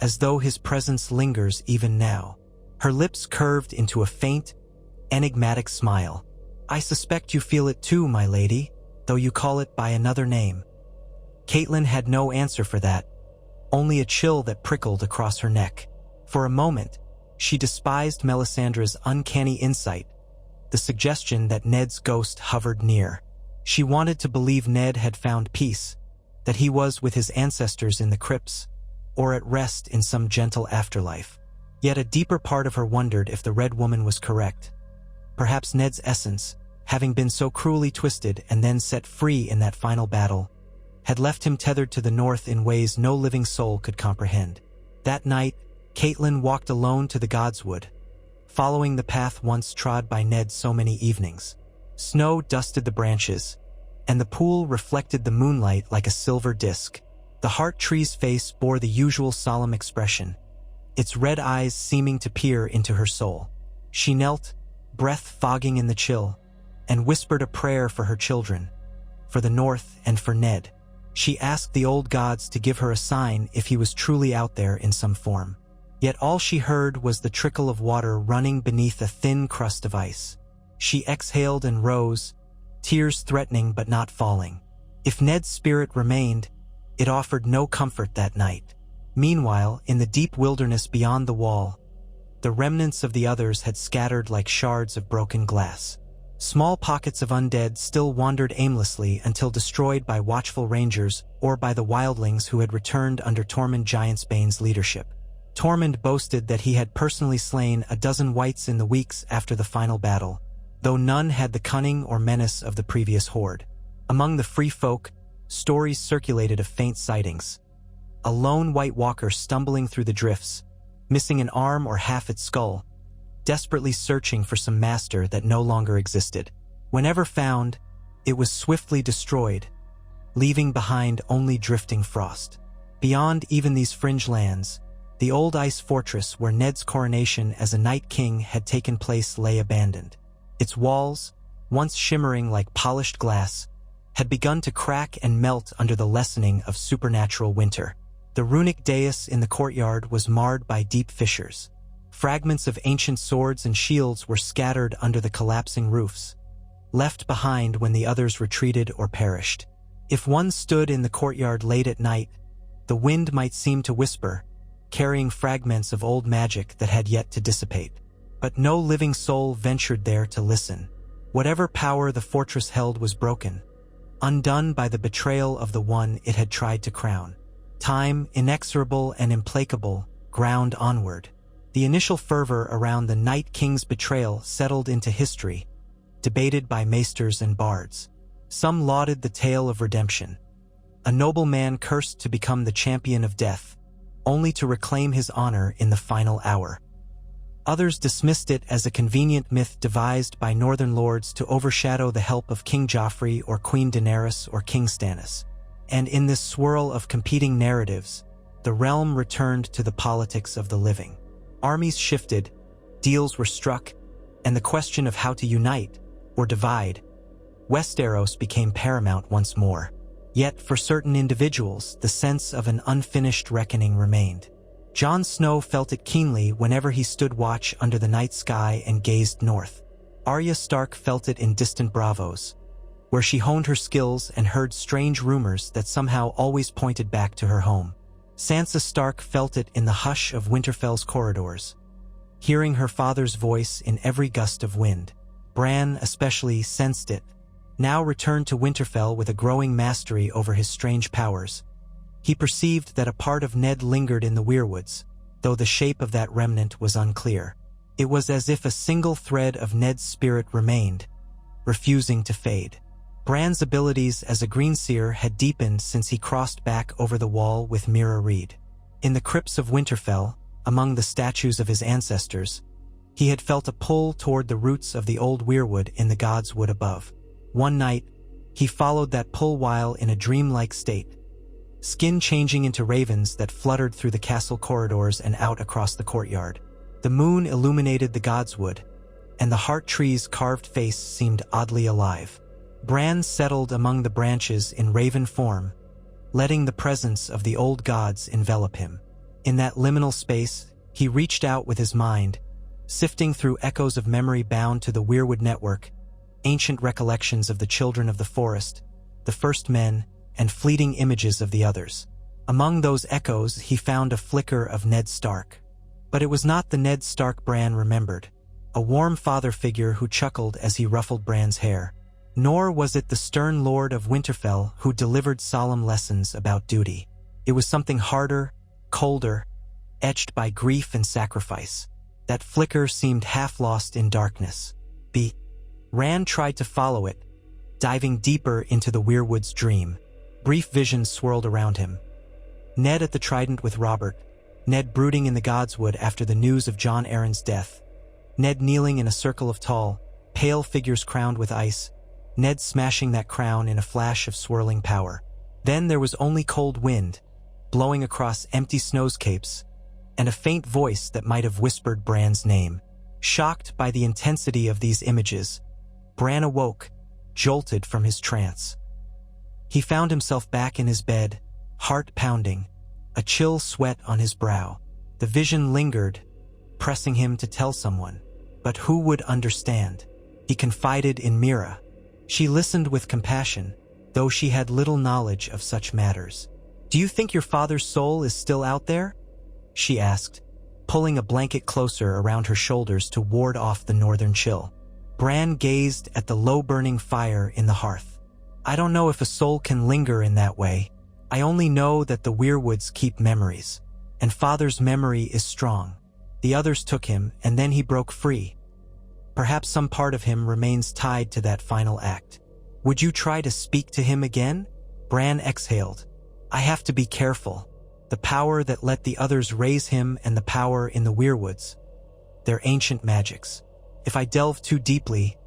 as though his presence lingers even now." Her lips curved into a faint, enigmatic smile. "I suspect you feel it too, my lady, though you call it by another name." Catelyn had no answer for that, only a chill that prickled across her neck. For a moment, She despised Melisandre's uncanny insight, the suggestion that Ned's ghost hovered near. She wanted to believe Ned had found peace, that he was with his ancestors in the crypts, or at rest in some gentle afterlife. Yet a deeper part of her wondered if the Red Woman was correct. Perhaps Ned's essence, having been so cruelly twisted and then set free in that final battle, had left him tethered to the north in ways no living soul could comprehend. That night, Catelyn walked alone to the godswood, following the path once trod by Ned so many evenings. Snow dusted the branches, and the pool reflected the moonlight like a silver disk. The heart tree's face bore the usual solemn expression, its red eyes seeming to peer into her soul. She knelt, breath fogging in the chill, and whispered a prayer for her children, for the North and for Ned. She asked the old gods to give her a sign if he was truly out there in some form. Yet all she heard was the trickle of water running beneath a thin crust of ice. She exhaled and rose, tears threatening but not falling. If Ned's spirit remained, it offered no comfort that night. Meanwhile, in the deep wilderness beyond the wall, the remnants of the others had scattered like shards of broken glass. Small pockets of undead still wandered aimlessly until destroyed by watchful rangers or by the wildlings who had returned under Tormund Giantsbane's leadership. Tormund boasted that he had personally slain a dozen wights in the weeks after the final battle, though none had the cunning or menace of the previous horde. Among the free folk, stories circulated of faint sightings. A lone White Walker stumbling through the drifts, missing an arm or half its skull, desperately searching for some master that no longer existed. Whenever found, it was swiftly destroyed, leaving behind only drifting frost. Beyond even these fringe lands, the old ice fortress where Ned's coronation as a Night King had taken place lay abandoned. Its walls, once shimmering like polished glass, had begun to crack and melt under the lessening of supernatural winter. The runic dais in the courtyard was marred by deep fissures. Fragments of ancient swords and shields were scattered under the collapsing roofs, left behind when the others retreated or perished. If one stood in the courtyard late at night, the wind might seem to whisper, carrying fragments of old magic that had yet to dissipate. But no living soul ventured there to listen. Whatever power the fortress held was broken, undone by the betrayal of the one it had tried to crown. Time, inexorable and implacable, ground onward. The initial fervor around the Night King's betrayal settled into history, debated by maesters and bards. Some lauded the tale of redemption. A noble man cursed to become the champion of death, only to reclaim his honor in the final hour. Others dismissed it as a convenient myth devised by northern lords to overshadow the help of King Joffrey or Queen Daenerys or King Stannis. And in this swirl of competing narratives, the realm returned to the politics of the living. Armies shifted, deals were struck, and the question of how to unite or divide Westeros became paramount once more. Yet for certain individuals, the sense of an unfinished reckoning remained. Jon Snow felt it keenly whenever he stood watch under the night sky and gazed north. Arya Stark felt it in distant bravos, where she honed her skills and heard strange rumors that somehow always pointed back to her home. Sansa Stark felt it in the hush of Winterfell's corridors, hearing her father's voice in every gust of wind. Bran especially sensed it, now returned to Winterfell with a growing mastery over his strange powers. He perceived that a part of Ned lingered in the weirwoods, though the shape of that remnant was unclear. It was as if a single thread of Ned's spirit remained, refusing to fade. Bran's abilities as a greenseer had deepened since he crossed back over the wall with Mira Reed. In the crypts of Winterfell, among the statues of his ancestors, he had felt a pull toward the roots of the old weirwood in the godswood above. One night, he followed that pull while in a dreamlike state, skin changing into ravens that fluttered through the castle corridors and out across the courtyard. The moon illuminated the godswood, and the heart tree's carved face seemed oddly alive. Bran settled among the branches in raven form, letting the presence of the old gods envelop him. In that liminal space, he reached out with his mind, sifting through echoes of memory bound to the weirwood network, ancient recollections of the children of the forest, the first men, and fleeting images of the others. Among those echoes, he found a flicker of Ned Stark. But it was not the Ned Stark Bran remembered, a warm father figure who chuckled as he ruffled Bran's hair. Nor was it the stern lord of Winterfell who delivered solemn lessons about duty. It was something harder, colder, etched by grief and sacrifice. That flicker seemed half lost in darkness. Rand tried to follow it, diving deeper into the weirwood's dream. Brief visions swirled around him. Ned at the Trident with Robert, Ned brooding in the godswood after the news of Jon Arryn's death, Ned kneeling in a circle of tall, pale figures crowned with ice, Ned smashing that crown in a flash of swirling power. Then there was only cold wind, blowing across empty snowscapes, and a faint voice that might have whispered Bran's name. Shocked by the intensity of these images, Bran awoke, jolted from his trance. He found himself back in his bed, heart pounding, a chill sweat on his brow. The vision lingered, pressing him to tell someone. But who would understand? He confided in Mira. She listened with compassion, though she had little knowledge of such matters. "Do you think your father's soul is still out there?" she asked, pulling a blanket closer around her shoulders to ward off the northern chill. Bran gazed at the low-burning fire in the hearth. "I don't know if a soul can linger in that way. I only know that the weirwoods keep memories, and father's memory is strong. The others took him, and then he broke free. Perhaps some part of him remains tied to that final act. Would you try to speak to him again?" Bran exhaled. "I have to be careful. The power that let the others raise him and the power in the weirwoods. They're ancient magics. If I delve too deeply,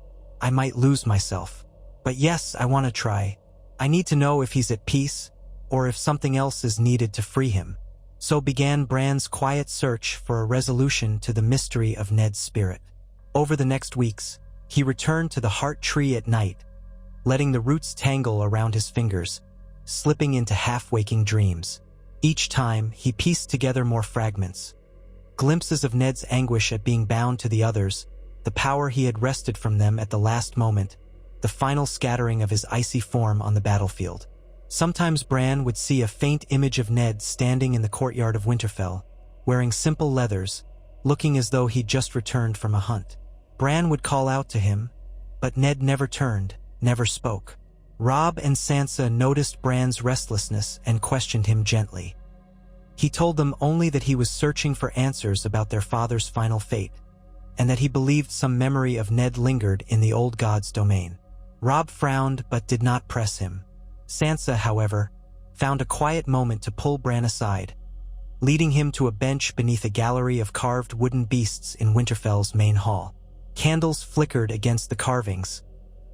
I might lose myself. But yes, I want to try. I need to know if he's at peace, or if something else is needed to free him." So began Bran's quiet search for a resolution to the mystery of Ned's spirit. Over the next weeks, he returned to the heart tree at night, letting the roots tangle around his fingers, slipping into half-waking dreams. Each time, he pieced together more fragments. Glimpses of Ned's anguish at being bound to the others, the power he had wrested from them at the last moment, the final scattering of his icy form on the battlefield. Sometimes Bran would see a faint image of Ned standing in the courtyard of Winterfell, wearing simple leathers, looking as though he'd just returned from a hunt. Bran would call out to him, but Ned never turned, never spoke. Robb and Sansa noticed Bran's restlessness and questioned him gently. He told them only that he was searching for answers about their father's final fate, and that he believed some memory of Ned lingered in the old god's domain. Robb frowned but did not press him. Sansa, however, found a quiet moment to pull Bran aside, leading him to a bench beneath a gallery of carved wooden beasts in Winterfell's main hall. Candles flickered against the carvings,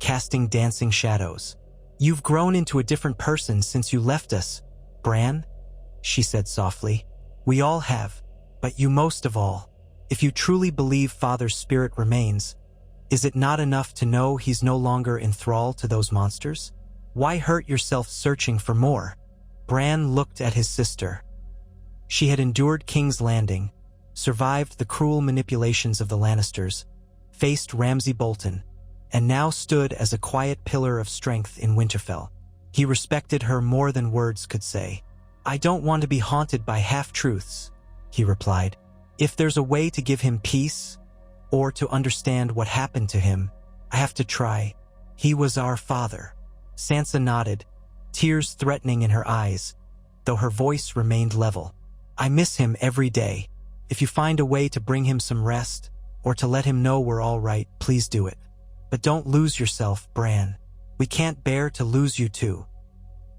casting dancing shadows. "You've grown into a different person since you left us, Bran," she said softly. "We all have, but you most of all. If you truly believe Father's spirit remains, is it not enough to know he's no longer in thrall to those monsters? Why hurt yourself searching for more?" Bran looked at his sister. She had endured King's Landing, survived the cruel manipulations of the Lannisters, faced Ramsay Bolton, and now stood as a quiet pillar of strength in Winterfell. He respected her more than words could say. "I don't want to be haunted by half-truths," he replied. "If there's a way to give him peace, or to understand what happened to him, I have to try. He was our father." Sansa nodded, tears threatening in her eyes, though her voice remained level. "I miss him every day. If you find a way to bring him some rest, or to let him know we're all right, please do it. But don't lose yourself, Bran. We can't bear to lose you too."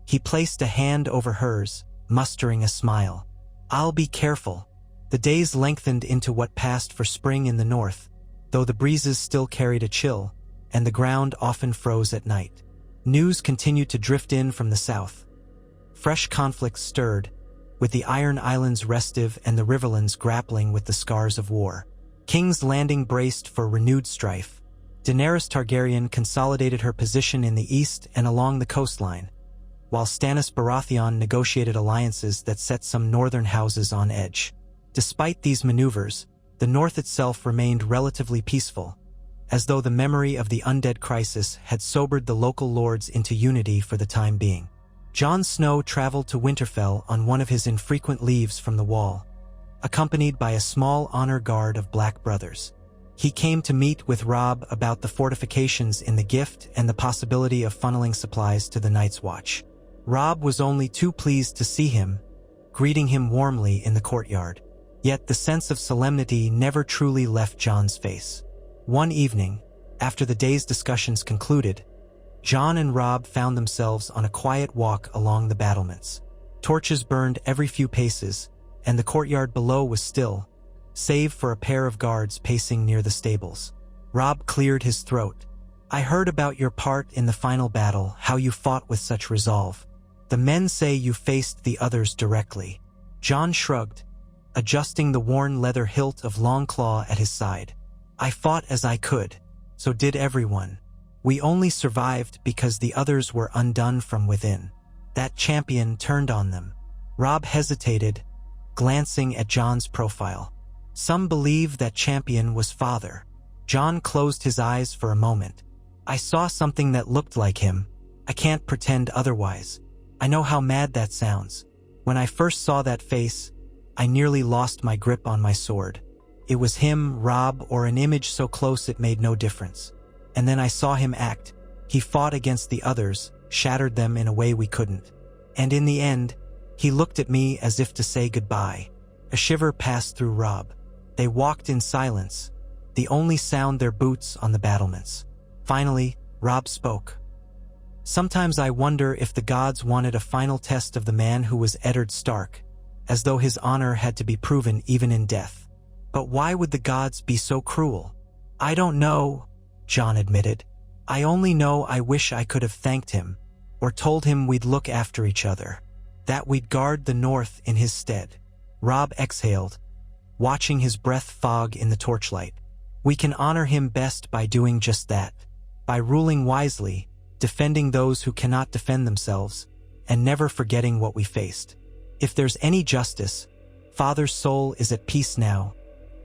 He placed a hand over hers, mustering a smile. "I'll be careful." The days lengthened into what passed for spring in the north, though the breezes still carried a chill, and the ground often froze at night. News continued to drift in from the south. Fresh conflicts stirred, with the Iron Islands restive and the Riverlands grappling with the scars of war. King's Landing braced for renewed strife. Daenerys Targaryen consolidated her position in the east and along the coastline, while Stannis Baratheon negotiated alliances that set some northern houses on edge. Despite these maneuvers, the north itself remained relatively peaceful, as though the memory of the undead crisis had sobered the local lords into unity for the time being. Jon Snow traveled to Winterfell on one of his infrequent leaves from the Wall. accompanied by a small honor guard of black brothers. He came to meet with Robb about the fortifications in the gift and the possibility of funneling supplies to the Night's Watch. Robb was only too pleased to see him, greeting him warmly in the courtyard. Yet the sense of solemnity never truly left Jon's face. One evening, after the day's discussions concluded, Jon and Robb found themselves on a quiet walk along the battlements. Torches burned every few paces, and the courtyard below was still, save for a pair of guards pacing near the stables. Robb cleared his throat. "I heard about your part in the final battle, how you fought with such resolve. The men say you faced the others directly." Jon shrugged, adjusting the worn leather hilt of Longclaw at his side. "I fought as I could. So did everyone. We only survived because the others were undone from within. That champion turned on them." Robb hesitated, glancing at Jon's profile. "Some believe that champion was father." Jon closed his eyes for a moment. "I saw something that looked like him. I can't pretend otherwise. I know how mad that sounds. When I first saw that face, I nearly lost my grip on my sword. It was him, Robb, or an image so close it made no difference. And then I saw him act. He fought against the others, shattered them in a way we couldn't. And in the end, he looked at me as if to say goodbye." A shiver passed through Robb. They walked in silence, the only sound their boots on the battlements. Finally, Robb spoke. "Sometimes I wonder if the gods wanted a final test of the man who was Eddard Stark, as though his honor had to be proven even in death. But why would the gods be so cruel?" "I don't know," Jon admitted. "I only know I wish I could have thanked him, or told him we'd look after each other, that we'd guard the north in his stead." Robb exhaled, watching his breath fog in the torchlight. "We can honor him best by doing just that, by ruling wisely, defending those who cannot defend themselves, and never forgetting what we faced. If there's any justice, Father's soul is at peace now,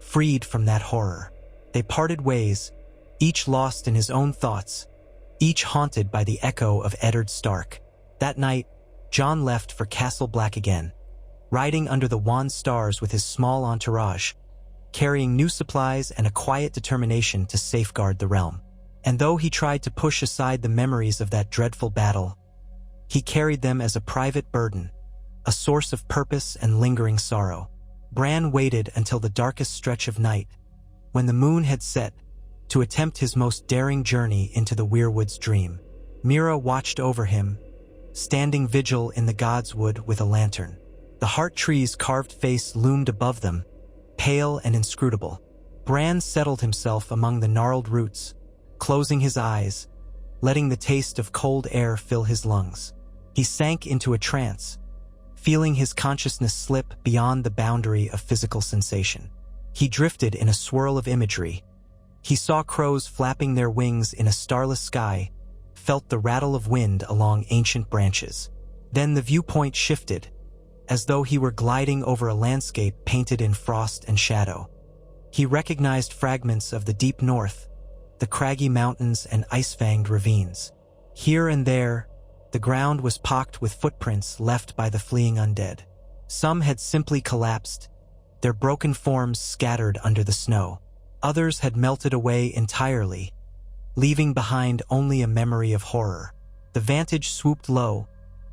freed from that horror." They parted ways, each lost in his own thoughts, each haunted by the echo of Eddard Stark. That night, Jon left for Castle Black again, riding under the wan stars with his small entourage, carrying new supplies and a quiet determination to safeguard the realm. And though he tried to push aside the memories of that dreadful battle, he carried them as a private burden, a source of purpose and lingering sorrow. Bran waited until the darkest stretch of night, when the moon had set, to attempt his most daring journey into the Weirwood's dream. Mira watched over him, standing vigil in the godswood with a lantern. The heart tree's carved face loomed above them, pale and inscrutable. Bran settled himself among the gnarled roots, closing his eyes, letting the taste of cold air fill his lungs. He sank into a trance, feeling his consciousness slip beyond the boundary of physical sensation. He drifted in a swirl of imagery. He saw crows flapping their wings in a starless sky, felt the rattle of wind along ancient branches. Then the viewpoint shifted, as though he were gliding over a landscape painted in frost and shadow. He recognized fragments of the deep north, the craggy mountains and ice-fanged ravines. Here and there, the ground was pocked with footprints left by the fleeing undead. Some had simply collapsed, their broken forms scattered under the snow. Others had melted away entirely, leaving behind only a memory of horror. The vantage swooped low,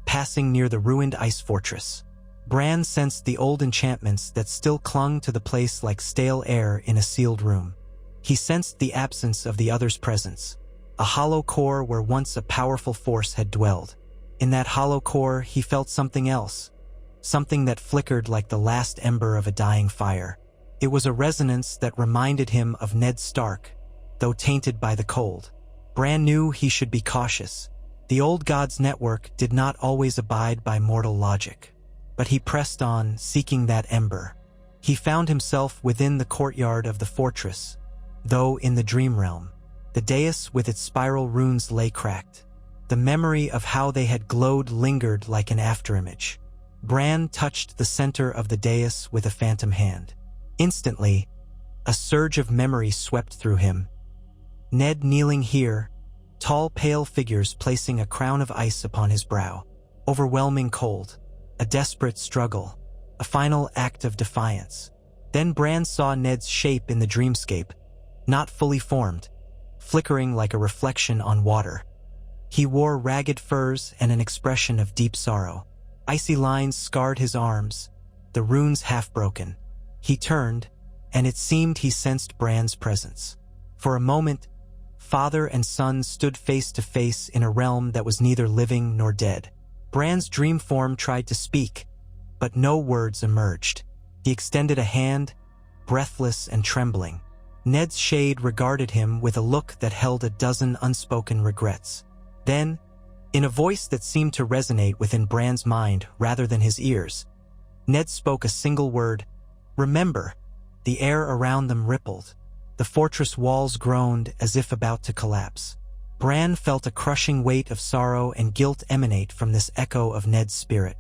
passing near the ruined ice fortress. Bran sensed the old enchantments that still clung to the place like stale air in a sealed room. He sensed the absence of the other's presence, a hollow core where once a powerful force had dwelled. In that hollow core, he felt something else, something that flickered like the last ember of a dying fire. It was a resonance that reminded him of Ned Stark, though tainted by the cold. Bran knew he should be cautious. The old god's network did not always abide by mortal logic. But he pressed on, seeking that ember. He found himself within the courtyard of the fortress, though in the dream realm. The dais with its spiral runes lay cracked. The memory of how they had glowed lingered like an afterimage. Bran touched the center of the dais with a phantom hand. Instantly, a surge of memory swept through him. Ned kneeling here, tall pale figures placing a crown of ice upon his brow. Overwhelming cold. A desperate struggle. a final act of defiance. Then Bran saw Ned's shape in the dreamscape, not fully formed, flickering like a reflection on water. He wore ragged furs and an expression of deep sorrow. Icy lines scarred his arms, the runes half broken. He turned, and it seemed he sensed Bran's presence. For a moment, father and son stood face to face in a realm that was neither living nor dead. Bran's dream form tried to speak, but no words emerged. He extended a hand, breathless and trembling. Ned's shade regarded him with a look that held a dozen unspoken regrets. Then, in a voice that seemed to resonate within Bran's mind rather than his ears, Ned spoke a single word, "Remember." The air around them rippled. The fortress walls groaned as if about to collapse. Bran felt a crushing weight of sorrow and guilt emanate from this echo of Ned's spirit.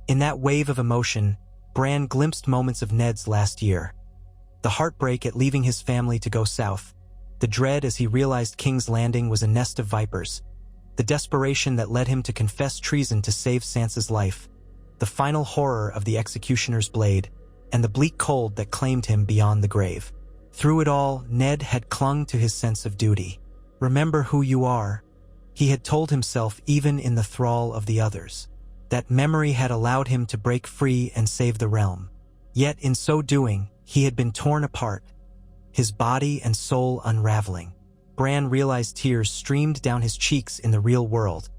In that wave of emotion, Bran glimpsed moments of Ned's last year. The heartbreak at leaving his family to go south, the dread as he realized King's Landing was a nest of vipers, the desperation that led him to confess treason to save Sansa's life, the final horror of the executioner's blade, and the bleak cold that claimed him beyond the grave. Through it all, Ned had clung to his sense of duty. Remember who you are, he had told himself even in the thrall of the others. That memory had allowed him to break free and save the realm. Yet in so doing, he had been torn apart, his body and soul unraveling. Bran realized tears streamed down his cheeks in the real world,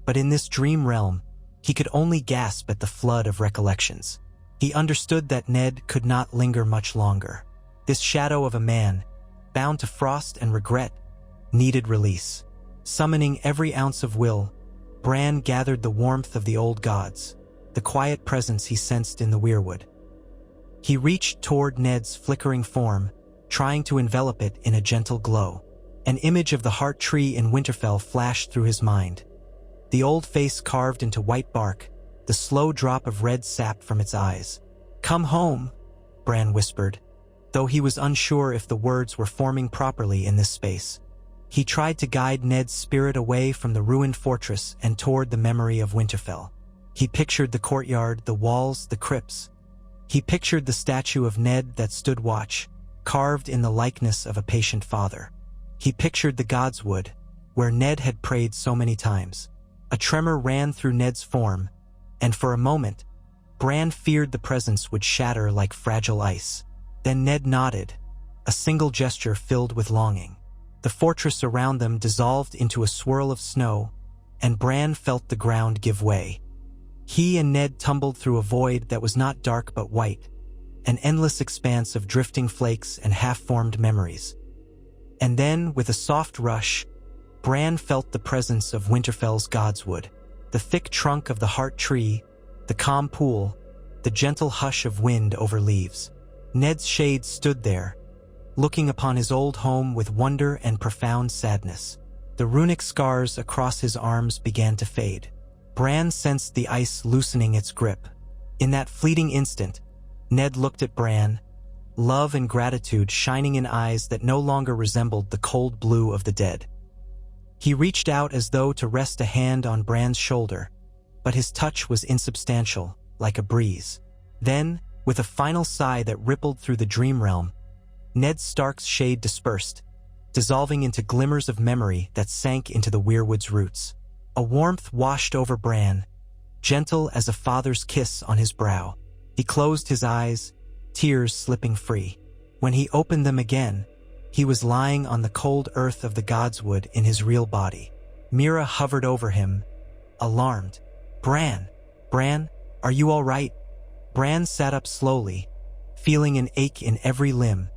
but in this dream realm, he could only gasp at the flood of recollections. He understood that Ned could not linger much longer. This shadow of a man, bound to frost and regret, needed release. Summoning every ounce of will, Bran gathered the warmth of the old gods, the quiet presence he sensed in the weirwood. He reached toward Ned's flickering form, trying to envelop it in a gentle glow. An image of the heart tree in Winterfell flashed through his mind. The old face carved into white bark, the slow drop of red sap from its eyes. "Come home," Bran whispered, though he was unsure if the words were forming properly in this space. He tried to guide Ned's spirit away from the ruined fortress and toward the memory of Winterfell. He pictured the courtyard, the walls, the crypts. He pictured the statue of Ned that stood watch, carved in the likeness of a patient father. He pictured the godswood, where Ned had prayed so many times. A tremor ran through Ned's form, and for a moment, Bran feared the presence would shatter like fragile ice. Then Ned nodded, a single gesture filled with longing. The fortress around them dissolved into a swirl of snow, and Bran felt the ground give way. He and Ned tumbled through a void that was not dark but white, an endless expanse of drifting flakes and half-formed memories. And then, with a soft rush, Bran felt the presence of Winterfell's godswood, the thick trunk of the heart tree, the calm pool, the gentle hush of wind over leaves. Ned's shade stood there, looking upon his old home with wonder and profound sadness. The runic scars across his arms began to fade. Bran sensed the ice loosening its grip. In that fleeting instant, Ned looked at Bran, love and gratitude shining in eyes that no longer resembled the cold blue of the dead. He reached out as though to rest a hand on Bran's shoulder, but his touch was insubstantial, like a breeze. Then, with a final sigh that rippled through the dream realm, Ned Stark's shade dispersed, dissolving into glimmers of memory that sank into the weirwood's roots. A warmth washed over Bran, gentle as a father's kiss on his brow. He closed his eyes, tears slipping free. When he opened them again, he was lying on the cold earth of the godswood in his real body. Mira hovered over him, alarmed. Bran, are you all right?" Bran sat up slowly, feeling an ache in every limb,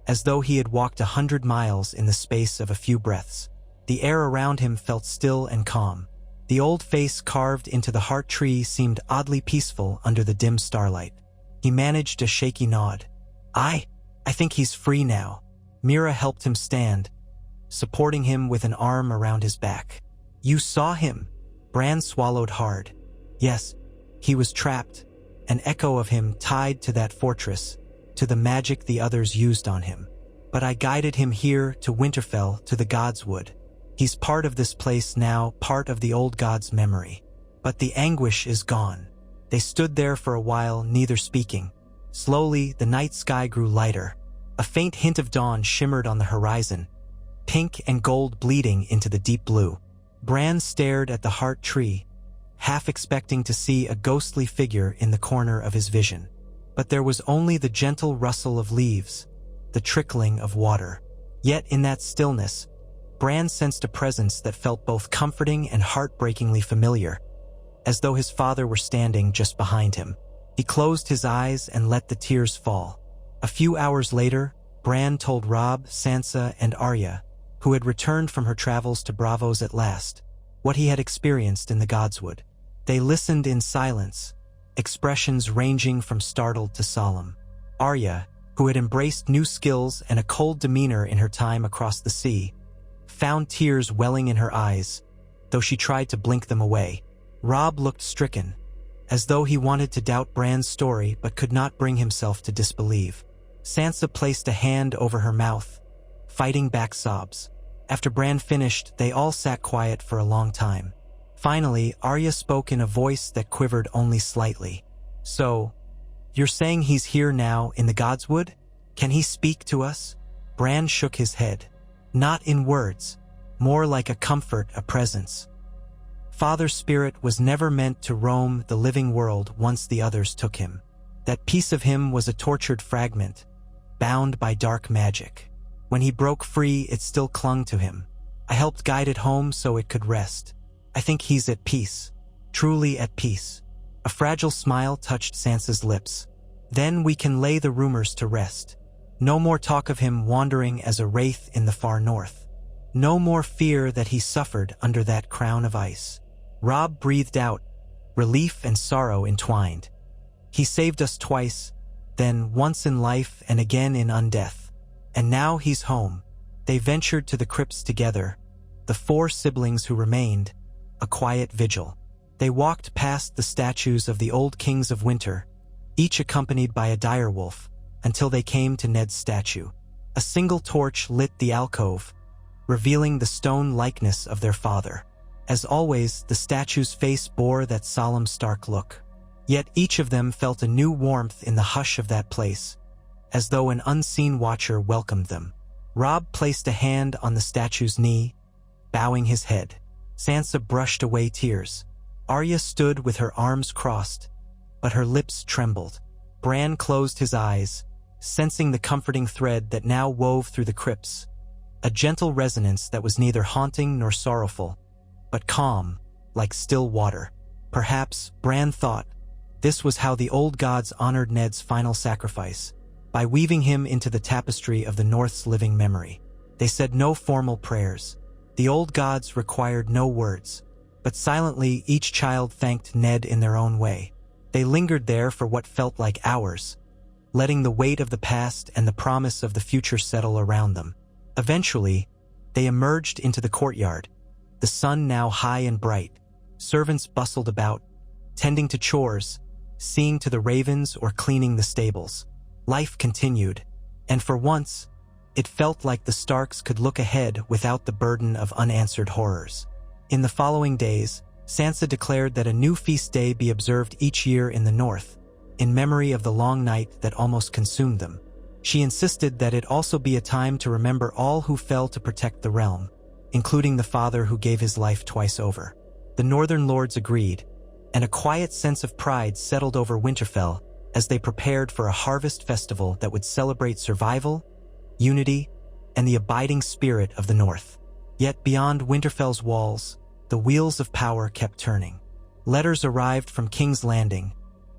as though he had walked 100 miles in the space of a few breaths. The air around him felt still and calm. The old face carved into the heart tree seemed oddly peaceful under the dim starlight. He managed a shaky nod. I think he's free now." Mira helped him stand, supporting him with an arm around his back. "You saw him?" Bran swallowed hard. "Yes, he was trapped, an echo of him tied to that fortress, to the magic the others used on him. But I guided him here to Winterfell, to the godswood. He's part of this place now, part of the old god's memory. But the anguish is gone. They stood there for a while, neither speaking. Slowly, the night sky grew lighter. A faint hint of dawn shimmered on the horizon, pink and gold bleeding into the deep blue. Bran stared at the heart tree, half expecting to see a ghostly figure in the corner of his vision. But there was only the gentle rustle of leaves, the trickling of water. Yet in that stillness, Bran sensed a presence that felt both comforting and heartbreakingly familiar, as though his father were standing just behind him. He closed his eyes and let the tears fall. A few hours later, Bran told Robb, Sansa, and Arya, who had returned from her travels to Braavos at last, what he had experienced in the Godswood. They listened in silence, expressions ranging from startled to solemn. Arya, who had embraced new skills and a cold demeanor in her time across the sea, found tears welling in her eyes, though she tried to blink them away. Robb looked stricken, as though he wanted to doubt Bran's story but could not bring himself to disbelieve. Sansa placed a hand over her mouth, fighting back sobs. After Bran finished, they all sat quiet for a long time. Finally, Arya spoke in a voice that quivered only slightly. "So, you're saying he's here now in the Godswood? Can he speak to us?" Bran shook his head. "Not in words, more like a comfort, a presence. Father's spirit was never meant to roam the living world once the others took him. That piece of him was a tortured fragment, bound by dark magic. When he broke free, it still clung to him. I helped guide it home so it could rest. I think he's at peace, truly at peace." A fragile smile touched Sansa's lips. "Then we can lay the rumors to rest. No more talk of him wandering as a wraith in the far north. No more fear that he suffered under that crown of ice." Robb breathed out, relief and sorrow entwined. "He saved us twice, then once in life and again in undeath. And now he's home." They ventured to the crypts together, the 4 siblings who remained, a quiet vigil. They walked past the statues of the old kings of winter, each accompanied by a direwolf, until they came to Ned's statue. A single torch lit the alcove, revealing the stone likeness of their father. As always, the statue's face bore that solemn Stark look. Yet each of them felt a new warmth in the hush of that place, as though an unseen watcher welcomed them. Robb placed a hand on the statue's knee, bowing his head. Sansa brushed away tears. Arya stood with her arms crossed, but her lips trembled. Bran closed his eyes, sensing the comforting thread that now wove through the crypts, a gentle resonance that was neither haunting nor sorrowful, but calm, like still water. Perhaps, Bran thought, this was how the old gods honored Ned's final sacrifice, by weaving him into the tapestry of the North's living memory. They said no formal prayers. The old gods required no words, but silently each child thanked Ned in their own way. They lingered there for what felt like hours, letting the weight of the past and the promise of the future settle around them. Eventually, they emerged into the courtyard, the sun now high and bright. Servants bustled about, tending to chores, seeing to the ravens or cleaning the stables. Life continued, and for once, it felt like the Starks could look ahead without the burden of unanswered horrors. In the following days, Sansa declared that a new feast day be observed each year in the north, in memory of the long night that almost consumed them. She insisted that it also be a time to remember all who fell to protect the realm, including the father who gave his life twice over. The northern lords agreed, and a quiet sense of pride settled over Winterfell as they prepared for a harvest festival that would celebrate survival, unity, and the abiding spirit of the North. Yet beyond Winterfell's walls, the wheels of power kept turning. Letters arrived from King's Landing,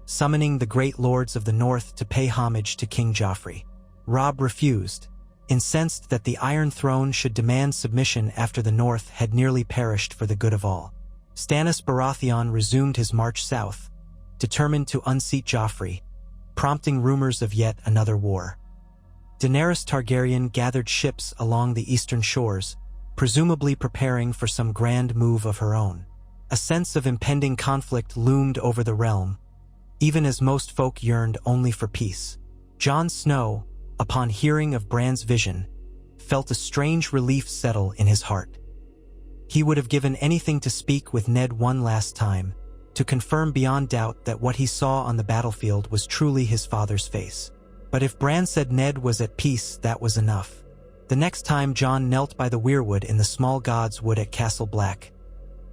summoning the great lords of the North to pay homage to King Joffrey. Robb refused, incensed that the Iron Throne should demand submission after the North had nearly perished for the good of all. Stannis Baratheon resumed his march south, determined to unseat Joffrey, prompting rumors of yet another war. Daenerys Targaryen gathered ships along the eastern shores, presumably preparing for some grand move of her own. A sense of impending conflict loomed over the realm, even as most folk yearned only for peace. Jon Snow, upon hearing of Bran's vision, felt a strange relief settle in his heart. He would have given anything to speak with Ned one last time, to confirm beyond doubt that what he saw on the battlefield was truly his father's face. But if Bran said Ned was at peace, that was enough. The next time Jon knelt by the weirwood in the small godswood at Castle Black,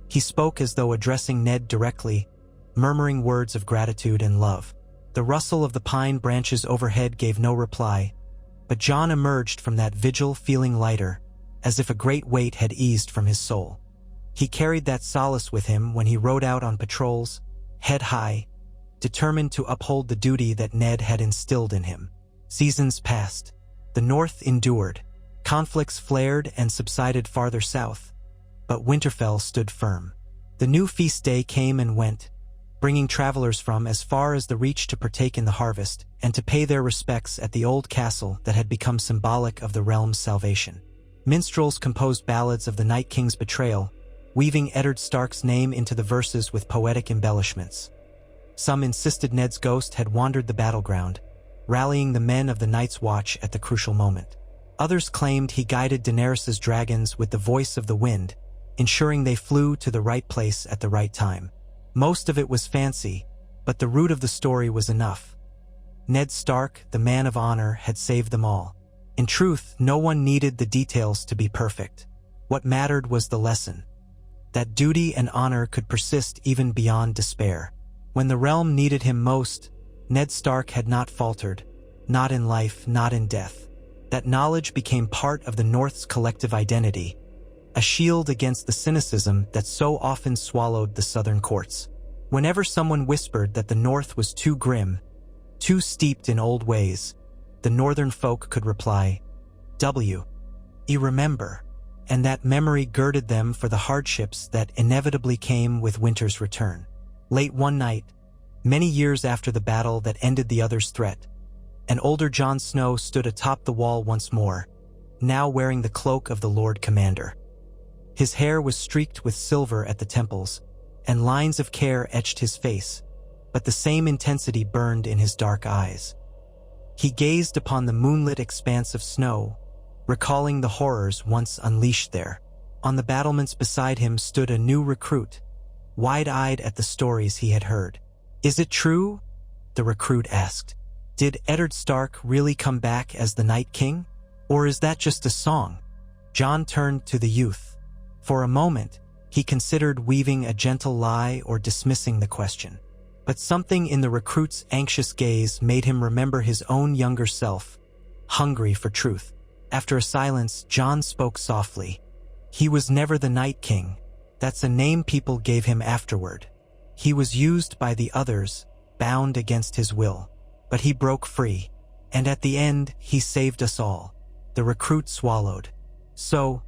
he spoke as though addressing Ned directly, murmuring words of gratitude and love. The rustle of the pine branches overhead gave no reply, but Jon emerged from that vigil feeling lighter, as if a great weight had eased from his soul. He carried that solace with him when he rode out on patrols, head high, determined to uphold the duty that Ned had instilled in him. Seasons passed. The North endured. Conflicts flared and subsided farther south, but Winterfell stood firm. The new feast day came and went, bringing travelers from as far as the Reach to partake in the harvest and to pay their respects at the old castle that had become symbolic of the realm's salvation. Minstrels composed ballads of the Night King's betrayal, weaving Eddard Stark's name into the verses with poetic embellishments. Some insisted Ned's ghost had wandered the battleground, rallying the men of the Night's Watch at the crucial moment. Others claimed he guided Daenerys's dragons with the voice of the wind, ensuring they flew to the right place at the right time. Most of it was fancy, but the root of the story was enough. Ned Stark, the man of honor, had saved them all. In truth, no one needed the details to be perfect. What mattered was the lesson, that duty and honor could persist even beyond despair. When the realm needed him most, Ned Stark had not faltered, not in life, not in death. That knowledge became part of the North's collective identity, a shield against the cynicism that so often swallowed the southern courts. Whenever someone whispered that the North was too grim, too steeped in old ways, the northern folk could reply, "You remember," and that memory girded them for the hardships that inevitably came with winter's return. Late one night, many years after the battle that ended the other's threat, an older Jon Snow stood atop the wall once more, now wearing the cloak of the Lord Commander. His hair was streaked with silver at the temples, and lines of care etched his face, but the same intensity burned in his dark eyes. He gazed upon the moonlit expanse of snow, recalling the horrors once unleashed there. On the battlements beside him stood a new recruit, wide-eyed at the stories he had heard. "Is it true?" the recruit asked. "Did Eddard Stark really come back as the Night King? Or is that just a song?" Jon turned to the youth. For a moment, he considered weaving a gentle lie or dismissing the question. But something in the recruit's anxious gaze made him remember his own younger self, hungry for truth. After a silence, Jon spoke softly. "He was never the Night King. That's a name people gave him afterward. He was used by the others, bound against his will. But he broke free, and at the end, he saved us all." The recruit swallowed. "So,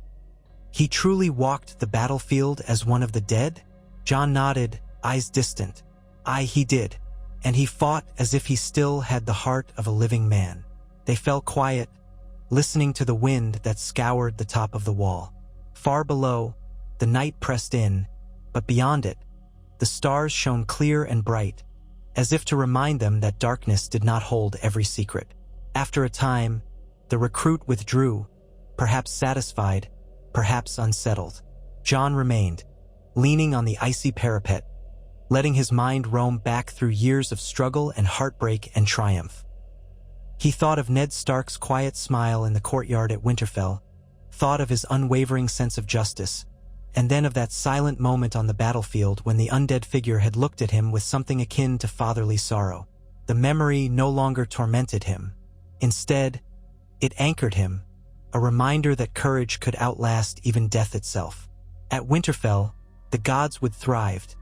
he truly walked the battlefield as one of the dead?" Jon nodded, eyes distant. "Aye, he did. And he fought as if he still had the heart of a living man." They fell quiet, listening to the wind that scoured the top of the wall. Far below, the night pressed in, but beyond it, the stars shone clear and bright, as if to remind them that darkness did not hold every secret. After a time, the recruit withdrew, perhaps satisfied, perhaps unsettled. Jon remained, leaning on the icy parapet, letting his mind roam back through years of struggle and heartbreak and triumph. He thought of Ned Stark's quiet smile in the courtyard at Winterfell, thought of his unwavering sense of justice, and then of that silent moment on the battlefield when the undead figure had looked at him with something akin to fatherly sorrow. The memory no longer tormented him. Instead, it anchored him, a reminder that courage could outlast even death itself. At Winterfell, the godswood thrived,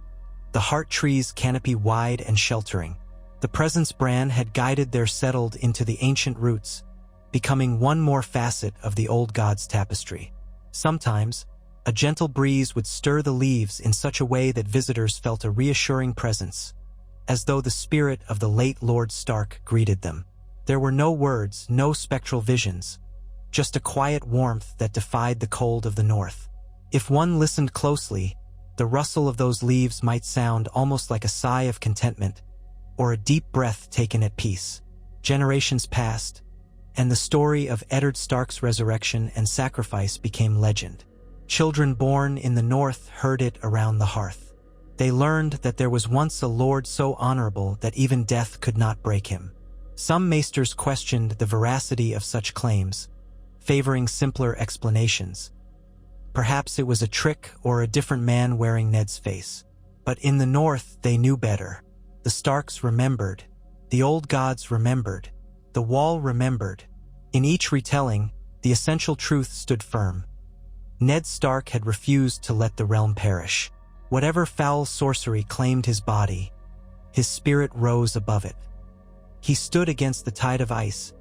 the heart trees canopy wide and sheltering. The presence Bran had guided there settled into the ancient roots, becoming one more facet of the old god's tapestry. Sometimes, a gentle breeze would stir the leaves in such a way that visitors felt a reassuring presence, as though the spirit of the late Lord Stark greeted them. There were no words, no spectral visions, just a quiet warmth that defied the cold of the north. If one listened closely, the rustle of those leaves might sound almost like a sigh of contentment, or a deep breath taken at peace. Generations passed, and the story of Eddard Stark's resurrection and sacrifice became legend. Children born in the north heard it around the hearth. They learned that there was once a lord so honorable that even death could not break him. Some maesters questioned the veracity of such claims, favoring simpler explanations. Perhaps it was a trick or a different man wearing Ned's face. But in the north, they knew better. The Starks remembered. The old gods remembered. The wall remembered. In each retelling, the essential truth stood firm. Ned Stark had refused to let the realm perish. Whatever foul sorcery claimed his body, his spirit rose above it. He stood against the tide of ice,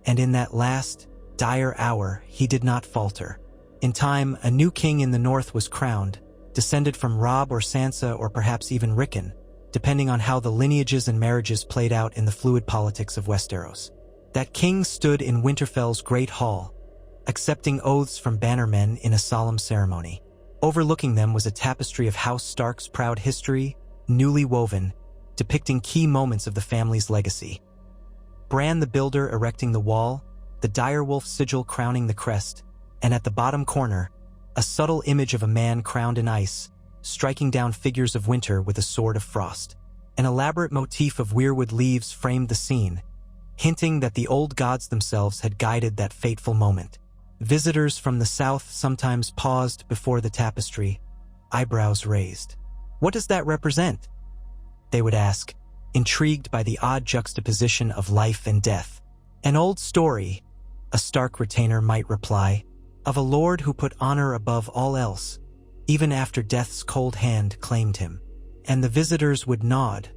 and in that last, dire hour, he did not falter. In time, a new king in the north was crowned, descended from Robb or Sansa or perhaps even Rickon, depending on how the lineages and marriages played out in the fluid politics of Westeros. That king stood in Winterfell's great hall, accepting oaths from bannermen in a solemn ceremony. Overlooking them was a tapestry of House Stark's proud history, newly woven, depicting key moments of the family's legacy. Bran the Builder erecting the wall, the direwolf sigil crowning the crest, and at the bottom corner, a subtle image of a man crowned in ice, striking down figures of winter with a sword of frost. An elaborate motif of weirwood leaves framed the scene, hinting that the old gods themselves had guided that fateful moment. Visitors from the south sometimes paused before the tapestry, eyebrows raised. "What does that represent?" they would ask, intrigued by the odd juxtaposition of life and death. "An old story," a Stark retainer might reply, "of a lord who put honor above all else, even after death's cold hand claimed him." And the visitors would nod,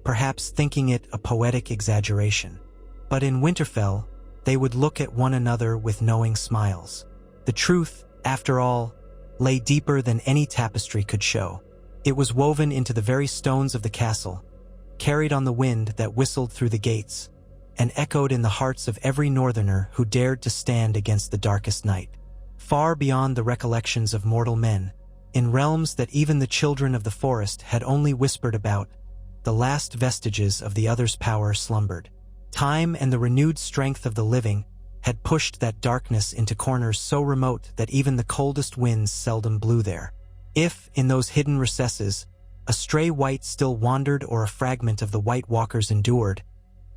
perhaps thinking it a poetic exaggeration. But in Winterfell, they would look at one another with knowing smiles. The truth, after all, lay deeper than any tapestry could show. It was woven into the very stones of the castle, carried on the wind that whistled through the gates, and echoed in the hearts of every northerner who dared to stand against the darkest night. Far beyond the recollections of mortal men, in realms that even the children of the forest had only whispered about, the last vestiges of the other's power slumbered. Time and the renewed strength of the living had pushed that darkness into corners so remote that even the coldest winds seldom blew there. If, in those hidden recesses, a stray wight still wandered or a fragment of the White Walkers endured,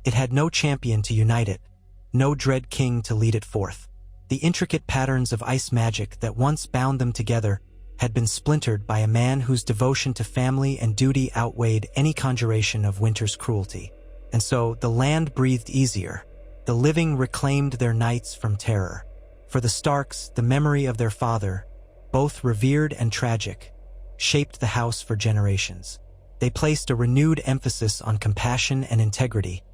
it had no champion to unite it, no dread king to lead it forth. The intricate patterns of ice magic that once bound them together had been splintered by a man whose devotion to family and duty outweighed any conjuration of winter's cruelty. And so the land breathed easier. The living reclaimed their nights from terror. For the Starks, the memory of their father, both revered and tragic, shaped the house for generations. They placed a renewed emphasis on compassion and integrity,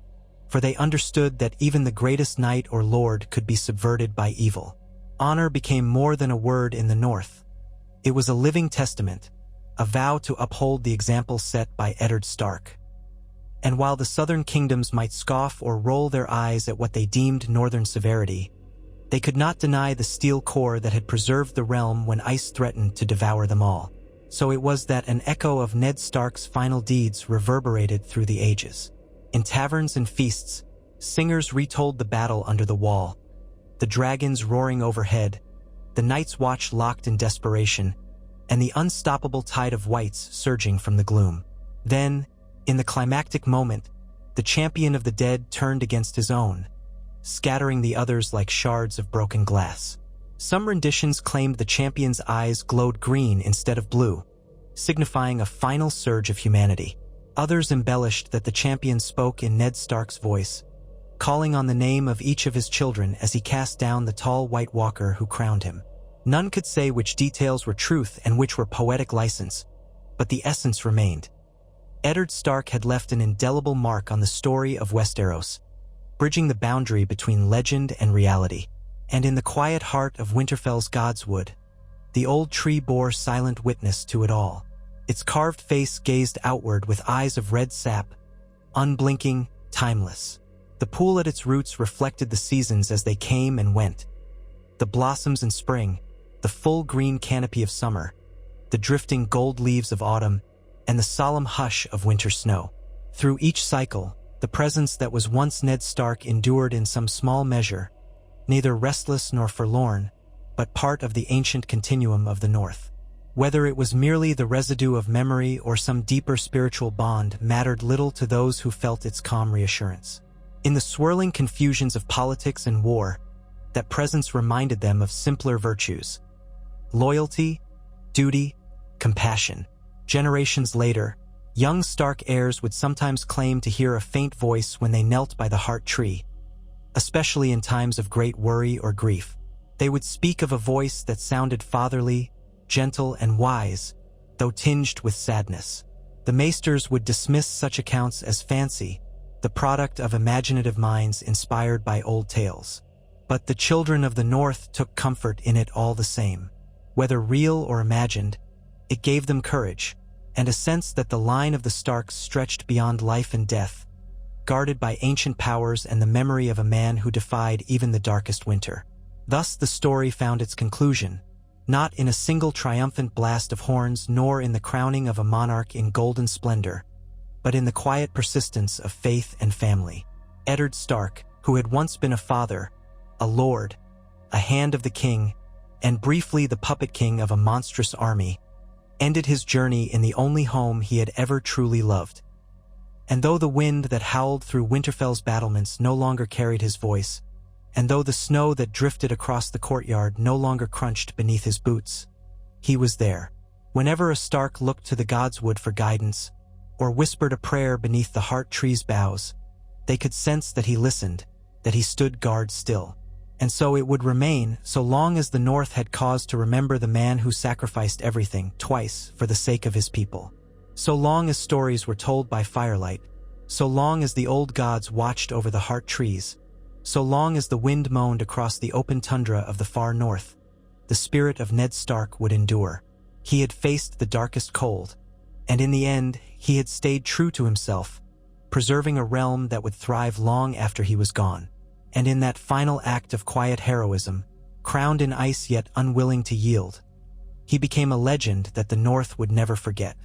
for they understood that even the greatest knight or lord could be subverted by evil. Honor became more than a word in the north. It was a living testament, a vow to uphold the example set by Eddard Stark. And while the southern kingdoms might scoff or roll their eyes at what they deemed northern severity, they could not deny the steel core that had preserved the realm when ice threatened to devour them all. So it was that an echo of Ned Stark's final deeds reverberated through the ages. In taverns and feasts, singers retold the battle under the wall, the dragons roaring overhead, the Night's Watch locked in desperation, and the unstoppable tide of whites surging from the gloom. Then, in the climactic moment, the champion of the dead turned against his own, scattering the others like shards of broken glass. Some renditions claimed the champion's eyes glowed green instead of blue, signifying a final surge of humanity. Others embellished that the champion spoke in Ned Stark's voice, calling on the name of each of his children as he cast down the tall White Walker who crowned him. None could say which details were truth and which were poetic license, but the essence remained. Eddard Stark had left an indelible mark on the story of Westeros, bridging the boundary between legend and reality. And in the quiet heart of Winterfell's godswood, the old tree bore silent witness to it all. Its carved face gazed outward with eyes of red sap, unblinking, timeless. The pool at its roots reflected the seasons as they came and went. The blossoms in spring, the full green canopy of summer, the drifting gold leaves of autumn, and the solemn hush of winter snow. Through each cycle, the presence that was once Ned Stark endured in some small measure, neither restless nor forlorn, but part of the ancient continuum of the North. Whether it was merely the residue of memory or some deeper spiritual bond mattered little to those who felt its calm reassurance. In the swirling confusions of politics and war, that presence reminded them of simpler virtues: loyalty, duty, compassion. Generations later, young Stark heirs would sometimes claim to hear a faint voice when they knelt by the heart tree, especially in times of great worry or grief. They would speak of a voice that sounded fatherly, gentle, and wise, though tinged with sadness. The maesters would dismiss such accounts as fancy, the product of imaginative minds inspired by old tales. But the children of the North took comfort in it all the same. Whether real or imagined, it gave them courage, and a sense that the line of the Starks stretched beyond life and death, guarded by ancient powers and the memory of a man who defied even the darkest winter. Thus the story found its conclusion, not in a single triumphant blast of horns nor in the crowning of a monarch in golden splendor, but in the quiet persistence of faith and family. Eddard Stark, who had once been a father, a lord, a hand of the king, and briefly the puppet king of a monstrous army, ended his journey in the only home he had ever truly loved. And though the wind that howled through Winterfell's battlements no longer carried his voice, and though the snow that drifted across the courtyard no longer crunched beneath his boots, he was there. Whenever a Stark looked to the godswood for guidance, or whispered a prayer beneath the heart tree's boughs, they could sense that he listened, that he stood guard still. And so it would remain, so long as the North had cause to remember the man who sacrificed everything, twice, for the sake of his people. So long as stories were told by firelight, so long as the old gods watched over the heart trees, so long as the wind moaned across the open tundra of the far north, the spirit of Ned Stark would endure. He had faced the darkest cold, and in the end, he had stayed true to himself, preserving a realm that would thrive long after he was gone. And in that final act of quiet heroism, crowned in ice yet unwilling to yield, he became a legend that the North would never forget.